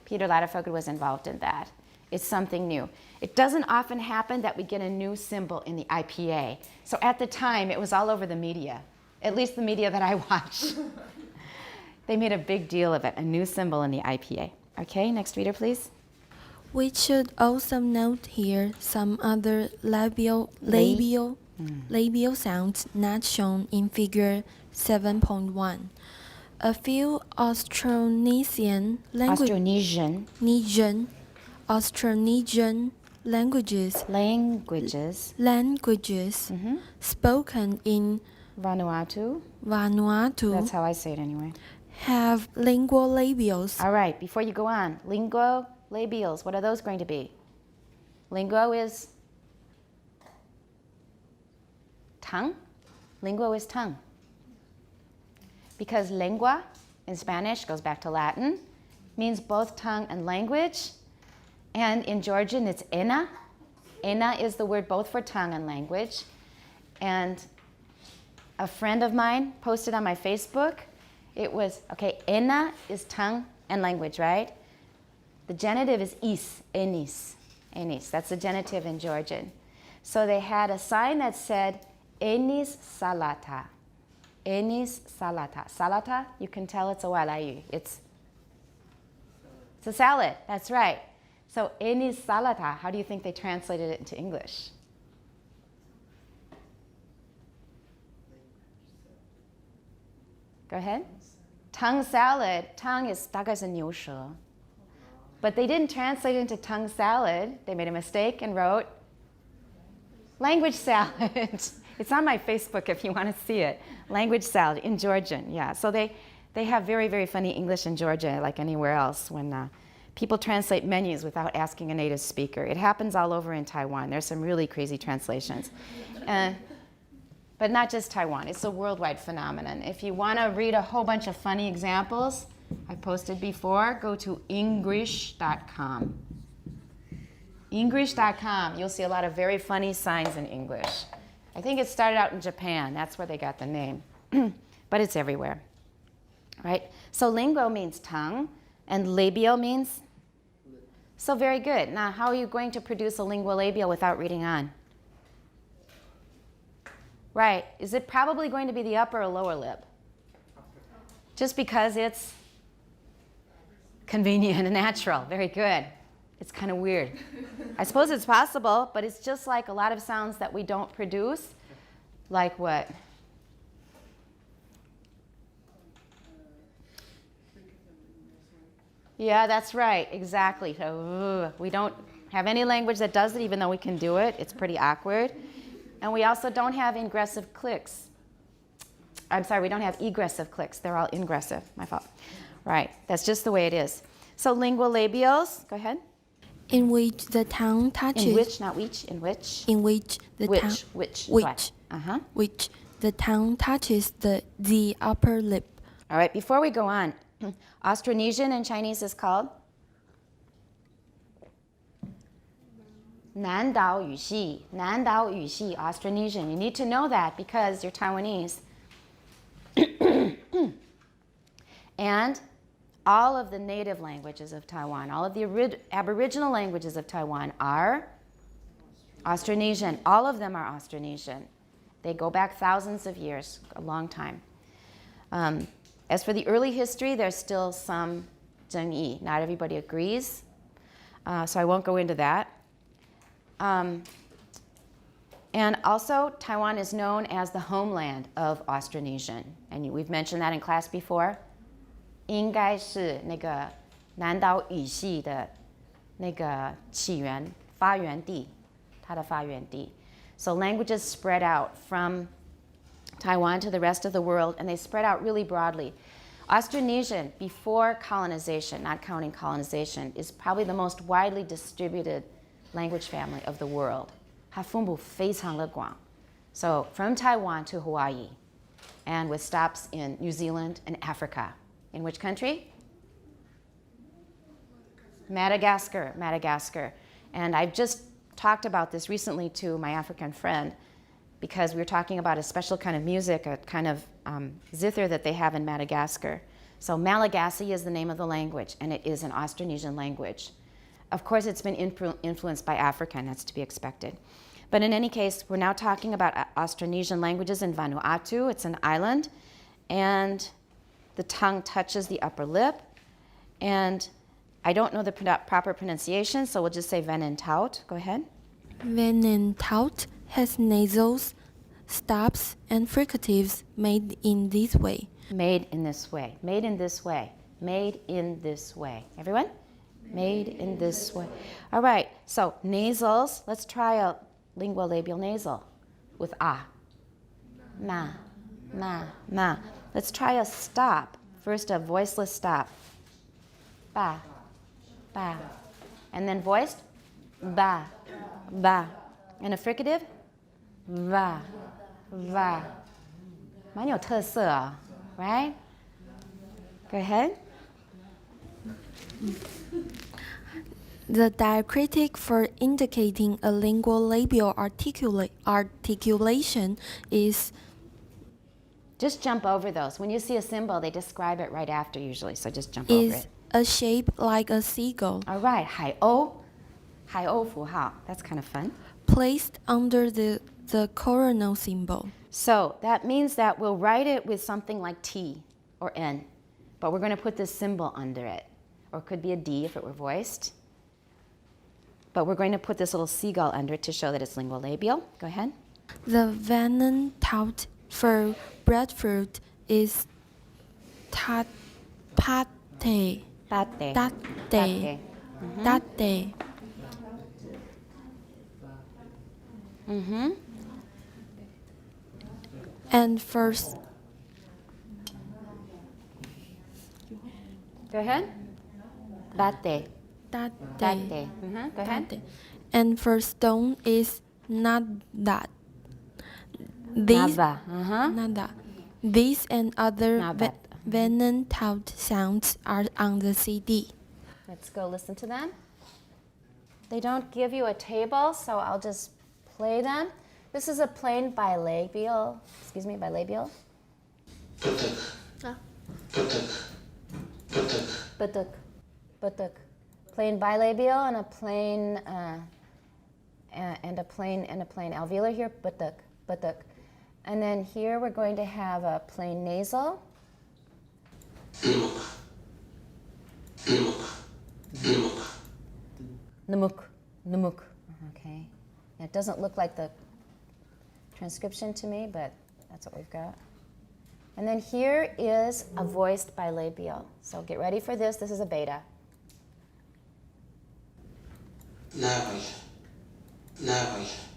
Peter Ladefoged was involved in that. It's something new. It doesn't often happen that we get a new symbol in the IPA. So at the time, it was all over the media, at least the media that I watch. They made a big deal of it, a new symbol in the IPA. Okay, next reader, please. We should also note here some other labial sounds not shown in figure 7.1. A few Austronesian languages spoken in Vanuatu. That's how I say it anyway. Have lingual labials. All right, before you go on, lingual labials, what are those going to be? Linguo is tongue. Linguo is tongue. Because lengua in Spanish goes back to Latin, means both tongue and language. And in Georgian, it's ena. Ena is the word both for tongue and language. And a friend of mine posted on my Facebook, it was, okay, ena is tongue and language, right? The genitive is is, enis, enis. That's the genitive in Georgian. So they had a sign that said, enis salata. Enis salata. Salata, you can tell it's a walayu. It's a salad, that's right. So enis salata, how do you think they translated it into English? Go ahead. Tongue salad. Tongue is 大概是牛舌. But they didn't translate it into tongue salad. They made a mistake and wrote language salad. It's on my Facebook if you want to see it. Language salad in Georgian, yeah. So they have very, very funny English in Georgia, like anywhere else, when people translate menus without asking a native speaker. It happens all over in Taiwan. There's some really crazy translations. But not just Taiwan. It's a worldwide phenomenon. If you want to read a whole bunch of funny examples, I posted before, go to English.com. English.com. You'll see a lot of very funny signs in English. I think it started out in Japan. That's where they got the name. But it's everywhere. Right? So lingual means tongue, and labial means? So very good. Now, how are you going to produce a lingual labial without reading on? Right. Is it probably going to be the upper or lower lip? Just because it's convenient and natural. Very good. It's kind of weird. I suppose it's possible, but it's just like a lot of sounds that we don't produce. Like what? Yeah, that's right. Exactly. So we don't have any language that does it, even though we can do it. It's pretty awkward. And we also don't have ingressive clicks. I'm sorry, we don't have egressive clicks. They're all ingressive. My fault. Right. That's just the way it is. So lingual labials. Go ahead. In which the tongue touches. In which, not which. In which. In which the Which. tongue. Which. Which. Uh-huh. Which the tongue touches the upper lip. All right. Before we go on, Austronesian in Chinese is called 南岛语系. 南岛语系 Austronesian. You need to know that because you're Taiwanese. And all of the native languages of Taiwan, all of the aboriginal languages of Taiwan are Austronesian. All of them are Austronesian. They go back thousands of years, a long time. As for the early history, there's still some 争议. Not everybody agrees, so I won't go into that. And also, Taiwan is known as the homeland of Austronesian. And we've mentioned that in class before. 应该是那个南岛语系的那个起源发源地，它的发源地. So languages spread out from Taiwan to the rest of the world, and they spread out really broadly. Austronesian, before colonization, not counting colonization, is probably the most widely distributed language family of the world. 它分布非常的广. So from Taiwan to Hawaii, and with stops in New Zealand and Africa. In which country? Madagascar, Madagascar. And I've just talked about this recently to my African friend because we were talking about a special kind of music, a kind of zither that they have in Madagascar. So Malagasy is the name of the language, and it is an Austronesian language. Of course, it's been influenced by African, that's to be expected. But in any case, we're now talking about Austronesian languages in Vanuatu. It's an island, and the tongue touches the upper lip. And I don't know the proper pronunciation, so we'll just say Venentaut. Go ahead. Venentaut has nasals, stops, and fricatives made in this way. Made in this way. Made in this way. Made in this way. Everyone? Made in this way. All right, so nasals. Let's try a lingual labial nasal with ah. Ma, ma, ma. Let's try a stop. First, a voiceless stop. Ba, ba. And then voiced, ba, ba. And a fricative, va, va. 蛮有特色啊, right? Go ahead. The diacritic for indicating a lingual labial articulation is. Just jump over those. When you see a symbol, they describe it right after usually, so just jump over it. Is a shape like a seagull. All right, 海鸥符号. That's kind of fun. Placed under the coronal symbol. So that means that we'll write it with something like T or N, but we're going to put this symbol under it. Or it could be a D if it were voiced. But we're going to put this little seagull under it to show that it's lingual labial. Go ahead. The Venentaut for breadfruit is pate. Tate. Tate. Tate. And first. Go ahead. Tate. Tate. Go ahead. Tate. And for stone is not that. These, Nada. nada. These and other Nada. Venentaut sounds are on the CD. Let's go listen to them. They don't give you a table, so I'll just play them. This is a plain bilabial, bilabial. Batuk, batuk. Plain bilabial and a plain alveolar here, batuk, batuk. And then here we're going to have a plain nasal. Namuk, namuk. Okay. It doesn't look like the transcription to me, but that's what we've got. And then here is a voiced bilabial. So get ready for this. This is a beta.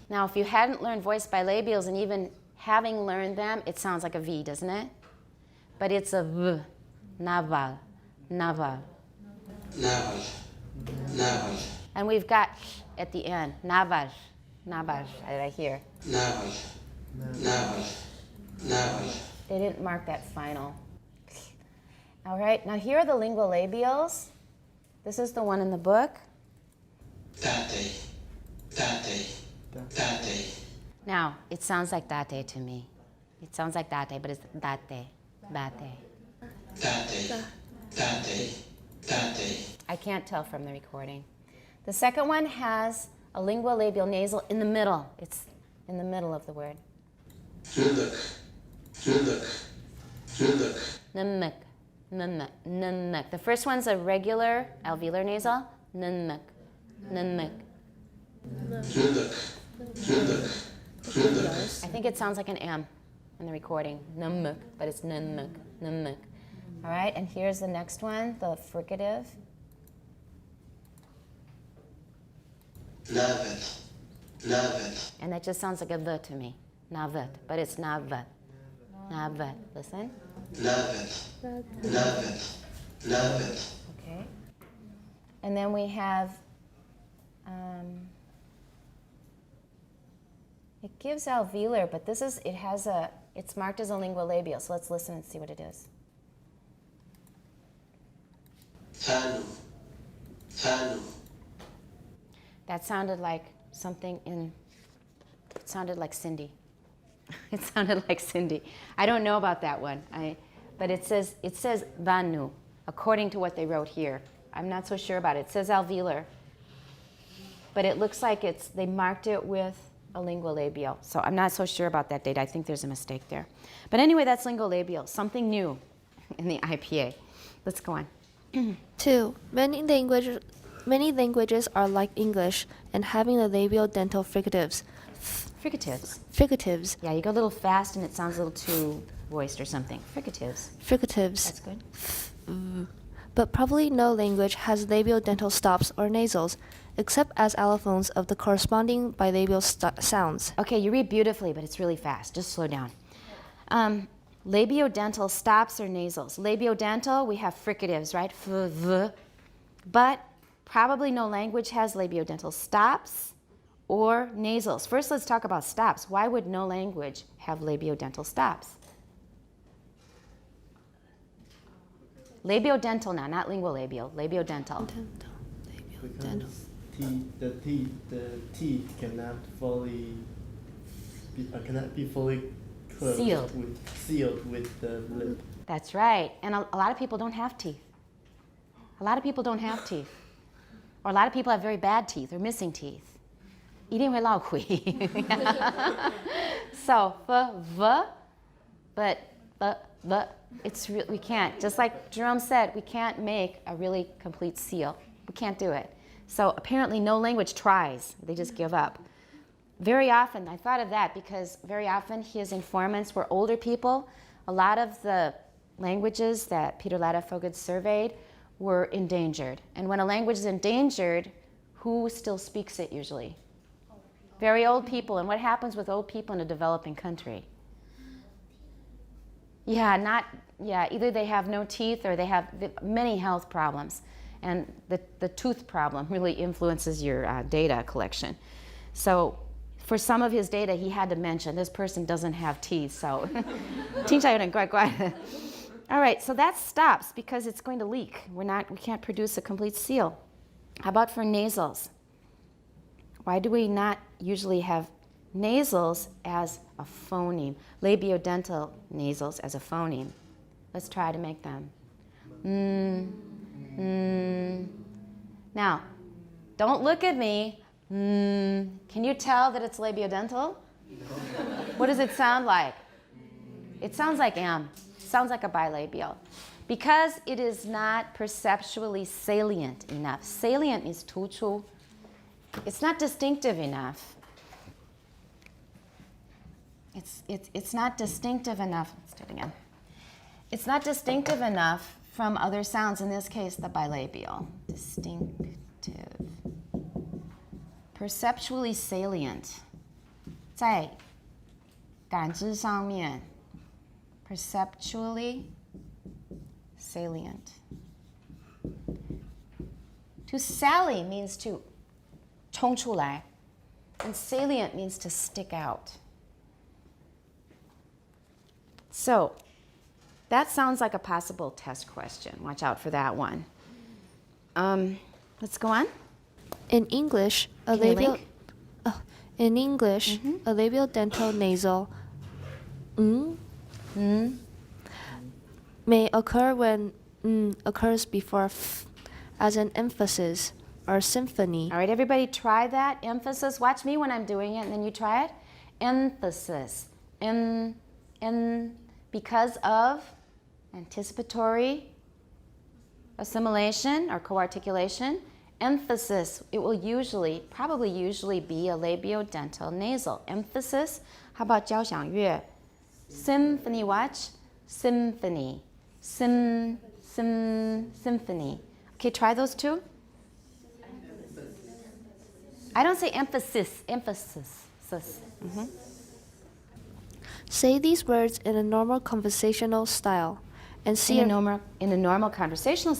Now, if you hadn't learned voiced bilabials, and even having learned them, it sounds like a V, doesn't it? But it's a V. Naval, naval. And we've got at the end, naval, naval, right here. They didn't mark that final. All right, now here are the lingual labials. This is the one in the book. Now, it sounds like date to me. It sounds like date, but it's date. I can't tell from the recording. The second one has a lingual labial nasal in the middle. It's in the middle of the word. Nunmuk, nunmuk, nunmuk. The first one's a regular alveolar nasal. Nunmuk, nunmuk. I think it sounds like an M in the recording. Nummuk, but it's nunmuk, nunmuk. All right, and here's the next one, the fricative. Navet, navet. And that just sounds like a V to me. Navet, but it's navet. Navet. Listen. Navet, navet, navet. Okay. And then we have, it gives alveolar, but this is, it's marked as a lingual labial, so let's listen and see what it is. Thanu, thanu. That sounded like something it sounded like Cindy. It sounded like Cindy. I don't know about that one, but it says Vanu, according to what they wrote here. I'm not so sure about it. It says alveolar, but it looks like they marked it with a lingual labial. So I'm not so sure about that date. I think there's a mistake there. But anyway, that's lingual labial, something new in the IPA. Let's go on. 2. Many languages are like English and having the labial dental fricatives. Fricatives. Fricatives. Yeah, you go a little fast and it sounds a little too voiced or something. Fricatives. Fricatives. That's good. But probably no language has labial dental stops or nasals, except as allophones of the corresponding bilabial sounds. Okay, you read beautifully, but it's really fast. Just slow down. Labiodental stops or nasals. Labiodental, we have fricatives, right? F, v. But probably no language has labiodental stops or nasals. First, let's talk about stops. Why would no language have labiodental stops? Labiodental now, not lingual labial. Labiodental. Because the teeth cannot be fully closed sealed with the lip. That's right. And a lot of people don't have teeth. A lot of people don't have teeth. Or a lot of people have very bad teeth or missing teeth. 一定会落灰. So, but we can't. Just like Jerome said, we can't make a really complete seal. We can't do it. So apparently no language tries. They just give up. Very often, I thought of that because very often his informants were older people. A lot of the languages that Peter Ladefoged surveyed were endangered. And when a language is endangered, who still speaks it usually? Very old people. And what happens with old people in a developing country? Either they have no teeth or they have many health problems. And the tooth problem really influences your data collection. So for some of his data, he had to mention this person doesn't have teeth. So, 听起来有点怪怪的. All right, so that stops because it's going to leak. We can't produce a complete seal. How about for nasals? Why do we not usually have nasals as a phoneme? Labiodental nasals as a phoneme. Let's try to make them. Now, don't look at me. Can you tell that it's labiodental? No. What does it sound like? It sounds like M. It sounds like a bilabial. Because it is not perceptually salient enough. Salient is 突出. It's not distinctive enough. It's not distinctive enough. Let's do it again. It's not distinctive enough from other sounds, in this case, the bilabial. Distinctive. Perceptually salient. 在感知上面 perceptually salient. To sally means to 冲出来, and salient means to stick out. So, that sounds like a possible test question. Watch out for that one. Let's go on. In English, a Can you labial link? a labiodental nasal may occur when occurs before f as an emphasis or symphony. All right, everybody try that. Emphasis. Watch me when I'm doing it, and then you try it. Emphasis. Because of anticipatory assimilation or co-articulation. Emphasis, it will probably usually be a labiodental nasal. Emphasis. How about 交响乐? Symphony, watch. Symphony. Symphony. Okay, try those two. I don't say emphasis. Emphasis. Say these words in a normal conversational style and see In a normal conversational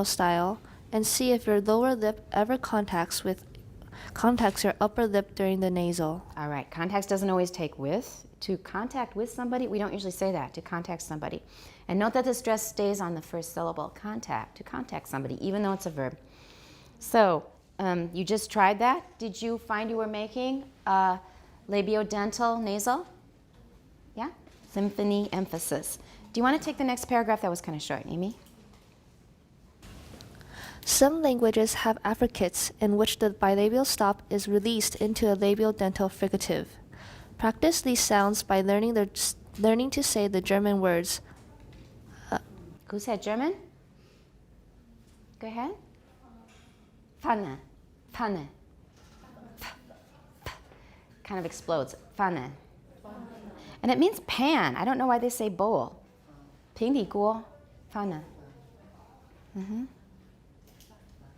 style. And see if your lower lip ever contacts your upper lip during the nasal. All right, contacts doesn't always take with. To contact with somebody, we don't usually say that, to contact somebody. And note that the stress stays on the first syllable, contact, to contact somebody, even though it's a verb. So, you just tried that. Did you find you were making a labiodental nasal? Yeah? Symphony, emphasis. Do you want to take the next paragraph? That was kind of short, Amy. Some languages have affricates in which the bilabial stop is released into a labiodental fricative. Practice these sounds by learning to say the German words. Who said German? Go ahead. Pfanne. Pfanne. Kind of explodes. Pfanne. And it means pan. I don't know why they say bowl. 平底锅. Pfanne.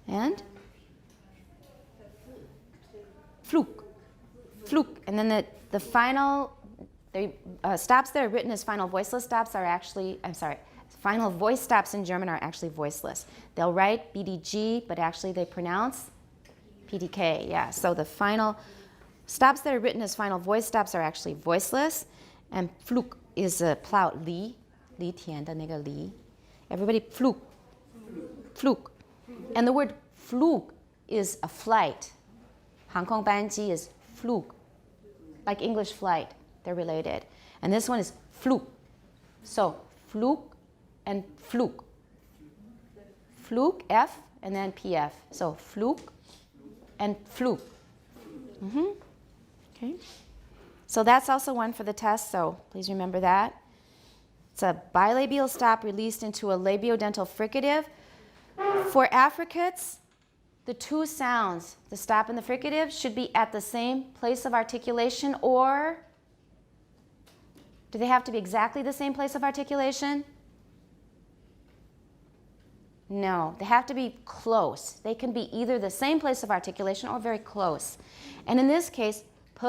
And? Flug. Flug. And then the final stops that are written as final voiceless stops are actually, final voice stops in German are actually voiceless. They'll write BDG, but actually they pronounce PDK. Yeah, so the final stops that are written as final voice stops are actually voiceless. And Flug is a plow, li tian的那个li. Everybody, Flug. Flug. And the word Flug is a flight. 航空班机 is Flug. Like English flight, they're related. And this one is Flug. So Flug and Flug. Flug, F, and then PF. So Flug and Flug. Okay. So that's also one for the test, so please remember that. It's a bilabial stop released into a labiodental fricative. For affricates, the two sounds, the stop and the fricative, should be at the same place of articulation, or do they have to be exactly the same place of articulation? No, they have to be close. They can be either the same place of articulation or very close. And in this case, P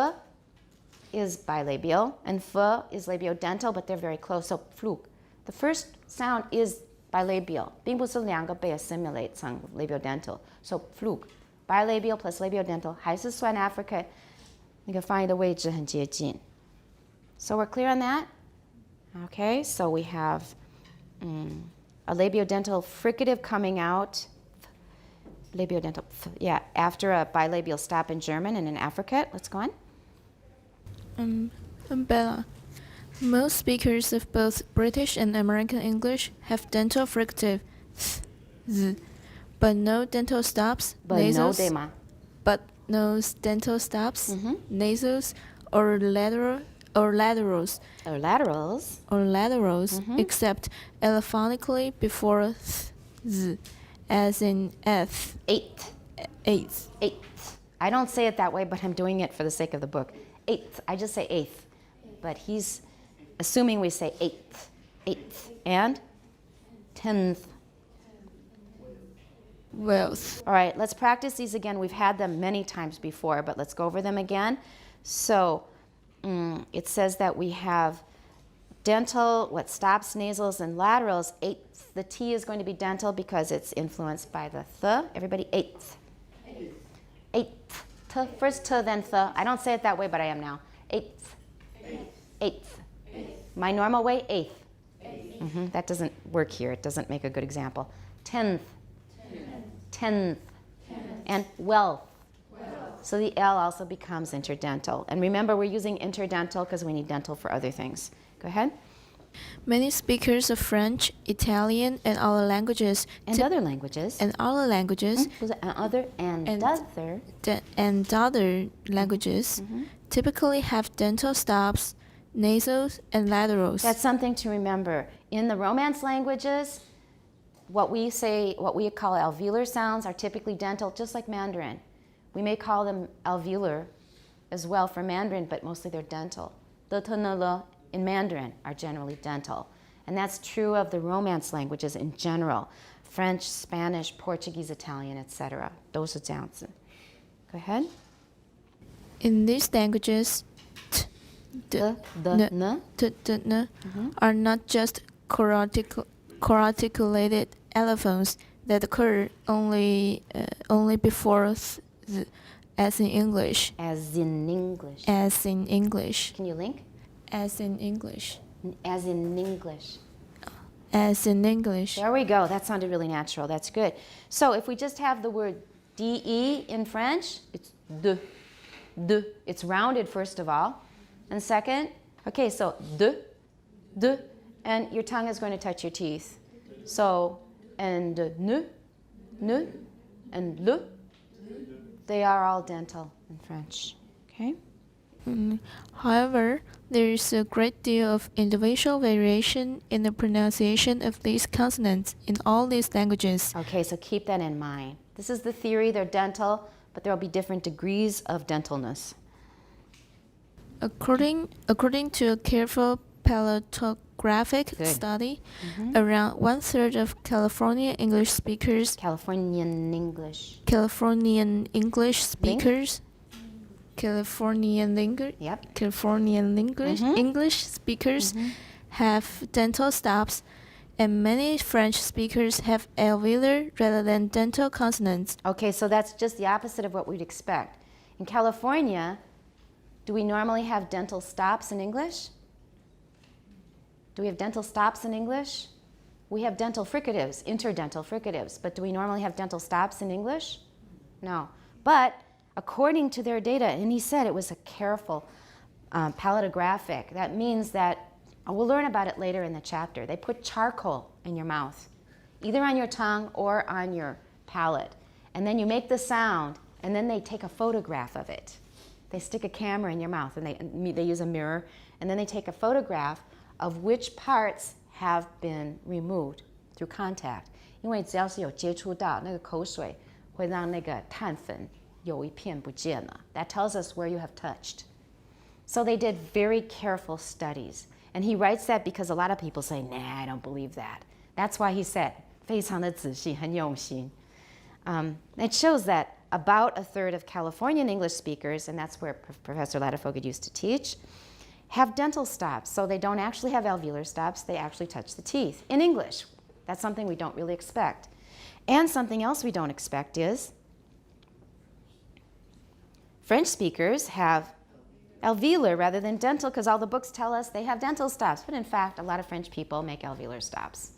is bilabial and F is labiodental, but they're very close. So Flug. The first sound is bilabial, 并不是两个被 assimilate 成 labiodental. So Flug, bilabial plus labiodental, 还是算 affricate, 那个发音的位置很接近. So we're clear on that? Okay, so we have a labiodental fricative coming out, Labiodental. Yeah, after a bilabial stop in German and in affricate. Let's go on. Bella. Most speakers of both British and American English have dental fricative th, but no dental stops, But no nasals, dema. but no dental stops, nasals, or laterals, Or laterals. except allophonically before th, as in Eighth. eighth. Eighth. I don't say it that way, but I'm doing it for the sake of the book. Eighth. I just say eighth. But he's assuming we say eighth. Eighth. And 10th. Wealth. All right, let's practice these again. We've had them many times before, but let's go over them again. So it says that we have dental, stops, nasals, and laterals. Eighth. The T is going to be dental because it's influenced by the th. Everybody, eighth. Eighth. T, first t, then th. I don't say it that way, but I am now. Eighth. Eighth. My normal way, eighth. That doesn't work here. It doesn't make a good example. 10th. 10th. And wealth. So the L also becomes interdental. And remember, we're using interdental because we need dental for other things. Go ahead. Many speakers of French, Italian, and other languages And other languages. and other languages Other and other languages typically have dental stops, nasals, and laterals. That's something to remember. In the Romance languages, what we call alveolar sounds are typically dental, just like Mandarin. We may call them alveolar as well for Mandarin, but mostly they're dental. The t, n, l in Mandarin are generally dental. And that's true of the Romance languages in general. French, Spanish, Portuguese, Italian, etc. 都是这样子. Go ahead. In these languages, t, d, N. t, d, n are not just co-articulated allophones that occur only before th, as in English. As in English. As in English. Can you link? As in English. As in English. As in English. There we go. That sounded really natural. That's good. So if we just have the word de in French, it's de. De. It's rounded, first of all. And second, okay, so de, de, and your tongue is going to touch your teeth. So, and ne, and le, they are all dental in French. Okay? However, there is a great deal of individual variation in the pronunciation of these consonants in all these languages. Okay, so keep that in mind. This is the theory. They're dental, but there will be different degrees of dentalness. According to a careful palatographic study, around 1/3 of California English speakers, Californian English. Californian English speakers, Californian English speakers have dental stops, and many French speakers have alveolar rather than dental consonants. Okay, so that's just the opposite of what we'd expect. In California, do we normally have dental stops in English? Do we have dental stops in English? We have dental fricatives, interdental fricatives, but do we normally have dental stops in English? No. But according to their data, and he said it was a careful palatographic, that means that, we'll learn about it later in the chapter, they put charcoal in your mouth, either on your tongue or on your palate. And then you make the sound, and then they take a photograph of it. They stick a camera in your mouth, and they use a mirror, and then they take a photograph of which parts have been removed through contact. 因为只要是有接触到那个口水，会让那个碳粉有一片不见了. That tells us where you have touched. So they did very careful studies. And he writes that because a lot of people say, nah, I don't believe that. That's why he said, 非常的仔细，很用心. It shows that about 1/3 of Californian English speakers, and that's where Professor Ladefoged used to teach, have dental stops. So they don't actually have alveolar stops, they actually touch the teeth in English. That's something we don't really expect. And something else we don't expect is French speakers have alveolar rather than dental because all the books tell us they have dental stops. But in fact, a lot of French people make alveolar stops.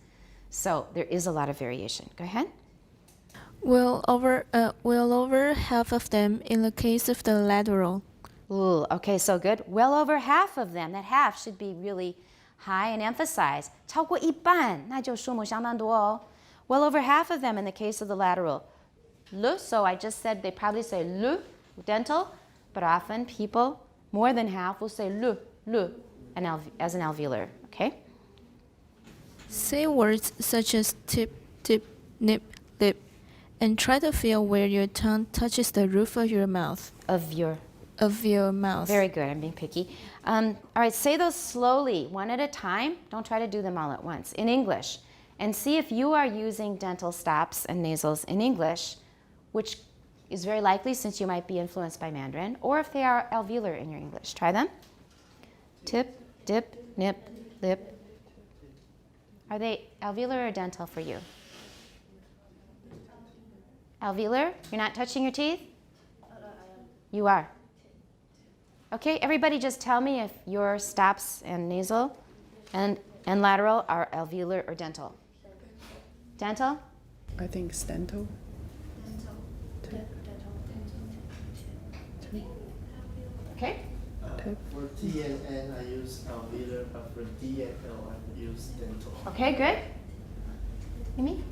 So there is a lot of variation. Go ahead. Well over half of them in the case of the lateral. Ooh, okay, so good. Well over half of them. That half should be really high and emphasized. 超过一半，那就数目相当多哦。Well over half of them in the case of the lateral. Le, so I just said they probably say le, dental, but often people, more than half, will say le, as an alveolar, okay? Say words such as tip, tip, nip, lip, and try to feel where your tongue touches the roof of your mouth. Of your Mouth. Very good. I'm being picky. All right, say those slowly, one at a time. Don't try to do them all at once in English. And see if you are using dental stops and nasals in English, which is very likely since you might be influenced by Mandarin, or if they are alveolar in your English. Try them. Tip, dip, nip, lip. Are they alveolar or dental for you? Alveolar? You're not touching your teeth? You are. Okay, everybody just tell me if your stops and nasal and lateral are alveolar or dental. Dental? I think it's dental. Okay. For T and N, I use alveolar, but for D and L, I use dental. Okay, good. Amy?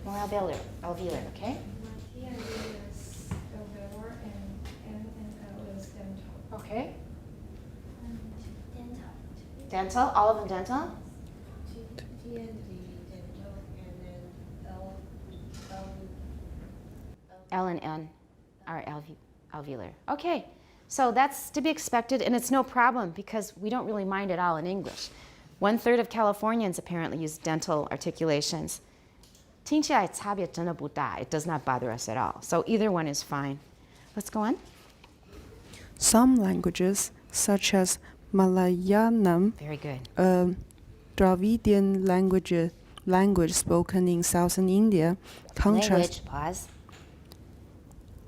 More alveolar, okay? Okay. Dental, all of them dental? L and N are alveolar. Okay, so that's to be expected, and it's no problem because we don't really mind at all in English. 1/3 of Californians apparently use dental articulations. 听起来差别真的不大. It does not bother us at all. So either one is fine. Let's go on. Some languages, such as Malayalam, Very good. a Dravidian language spoken in southern India, Language, pause.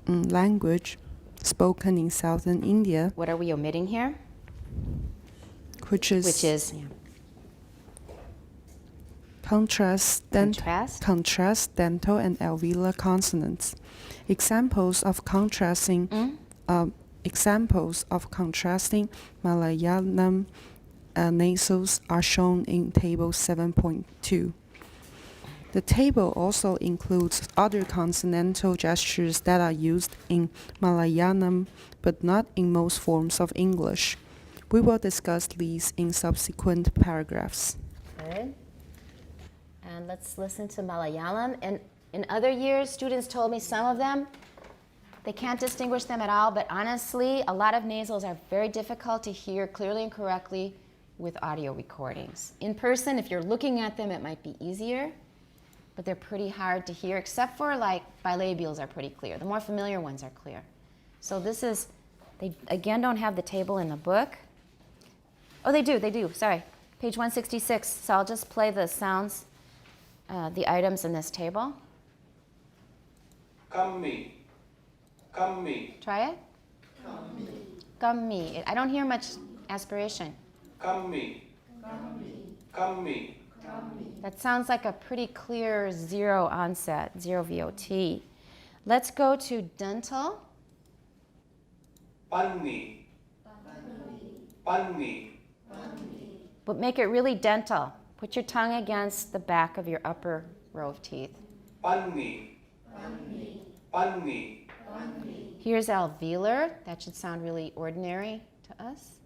Language spoken in southern India, What are we omitting here? which is Yeah. contrast dental and alveolar consonants. Examples of contrasting Malayalam nasals are shown in Table 7.2. The table also includes other consonantal gestures that are used in Malayalam but not in most forms of English. We will discuss these in subsequent paragraphs. Good. And let's listen to Malayalam. And in other years, students told me some of them, they can't distinguish them at all, but honestly, a lot of nasals are very difficult to hear clearly and correctly with audio recordings. In person, if you're looking at them, it might be easier, but they're pretty hard to hear, except for like bilabials are pretty clear. The more familiar ones are clear. So this is, they again don't have the table in the book. Oh, they do, sorry. Page 166, so I'll just play the sounds, the items in this table. Kammi. Try it. Gummy. I don't hear much aspiration. Kammi. That sounds like a pretty clear zero onset, zero VOT. Let's go to dental. Panni. But make it really dental. Put your tongue against the back of your upper row of teeth. Panni. Here's alveolar. That should sound really ordinary to us.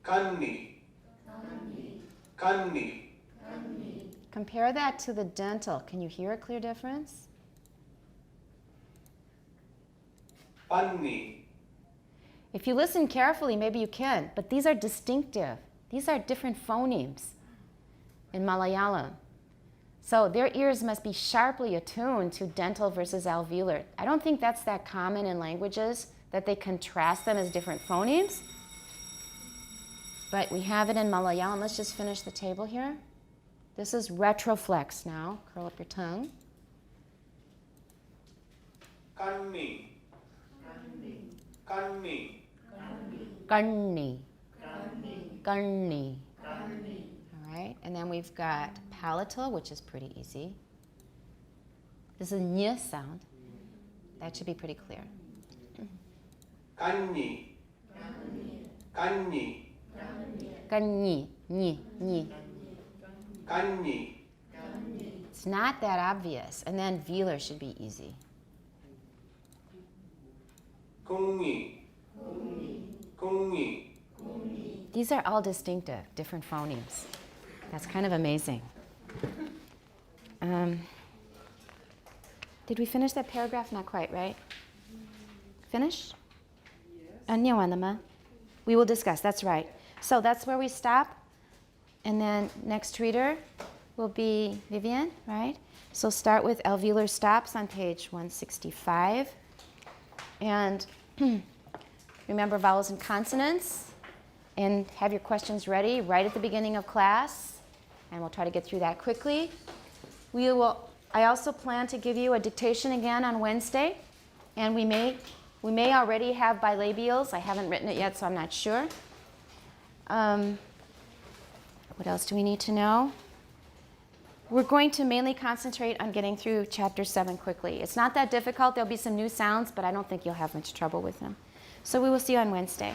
Kanni. Compare that to the dental. Can you hear a clear difference? Panni. If you listen carefully, maybe you can, but these are distinctive. These are different phonemes in Malayalam. So their ears must be sharply attuned to dental versus alveolar. I don't think that's that common in languages, that they contrast them as different phonemes. But we have it in Malayalam. Let's just finish the table here. This is retroflex now. Curl up your tongue. Kanni. Gunny. Gunny. All right, and then we've got palatal, which is pretty easy. This is a ny sound. That should be pretty clear. 간니, 간니, Ganyi, ni, ni. 간니, It's not that obvious. And then velar should be easy. 공이, 공이, These are all distinctive, different phonemes. That's kind of amazing. Did we finish that paragraph? Not quite, right? Finish? 안녕, we will discuss. That's right. So that's where we stop. And then next reader will be Vivian, right? So start with alveolar stops on page 165. And remember vowels and consonants. And have your questions ready right at the beginning of class. And we'll try to get through that quickly. I also plan to give you a dictation again on Wednesday. And we may already have bilabials. I haven't written it yet, so I'm not sure. What else do we need to know? We're going to mainly concentrate on getting through Chapter 7 quickly. It's not that difficult. There'll be some new sounds, but I don't think you'll have much trouble with them. So we will see you on Wednesday.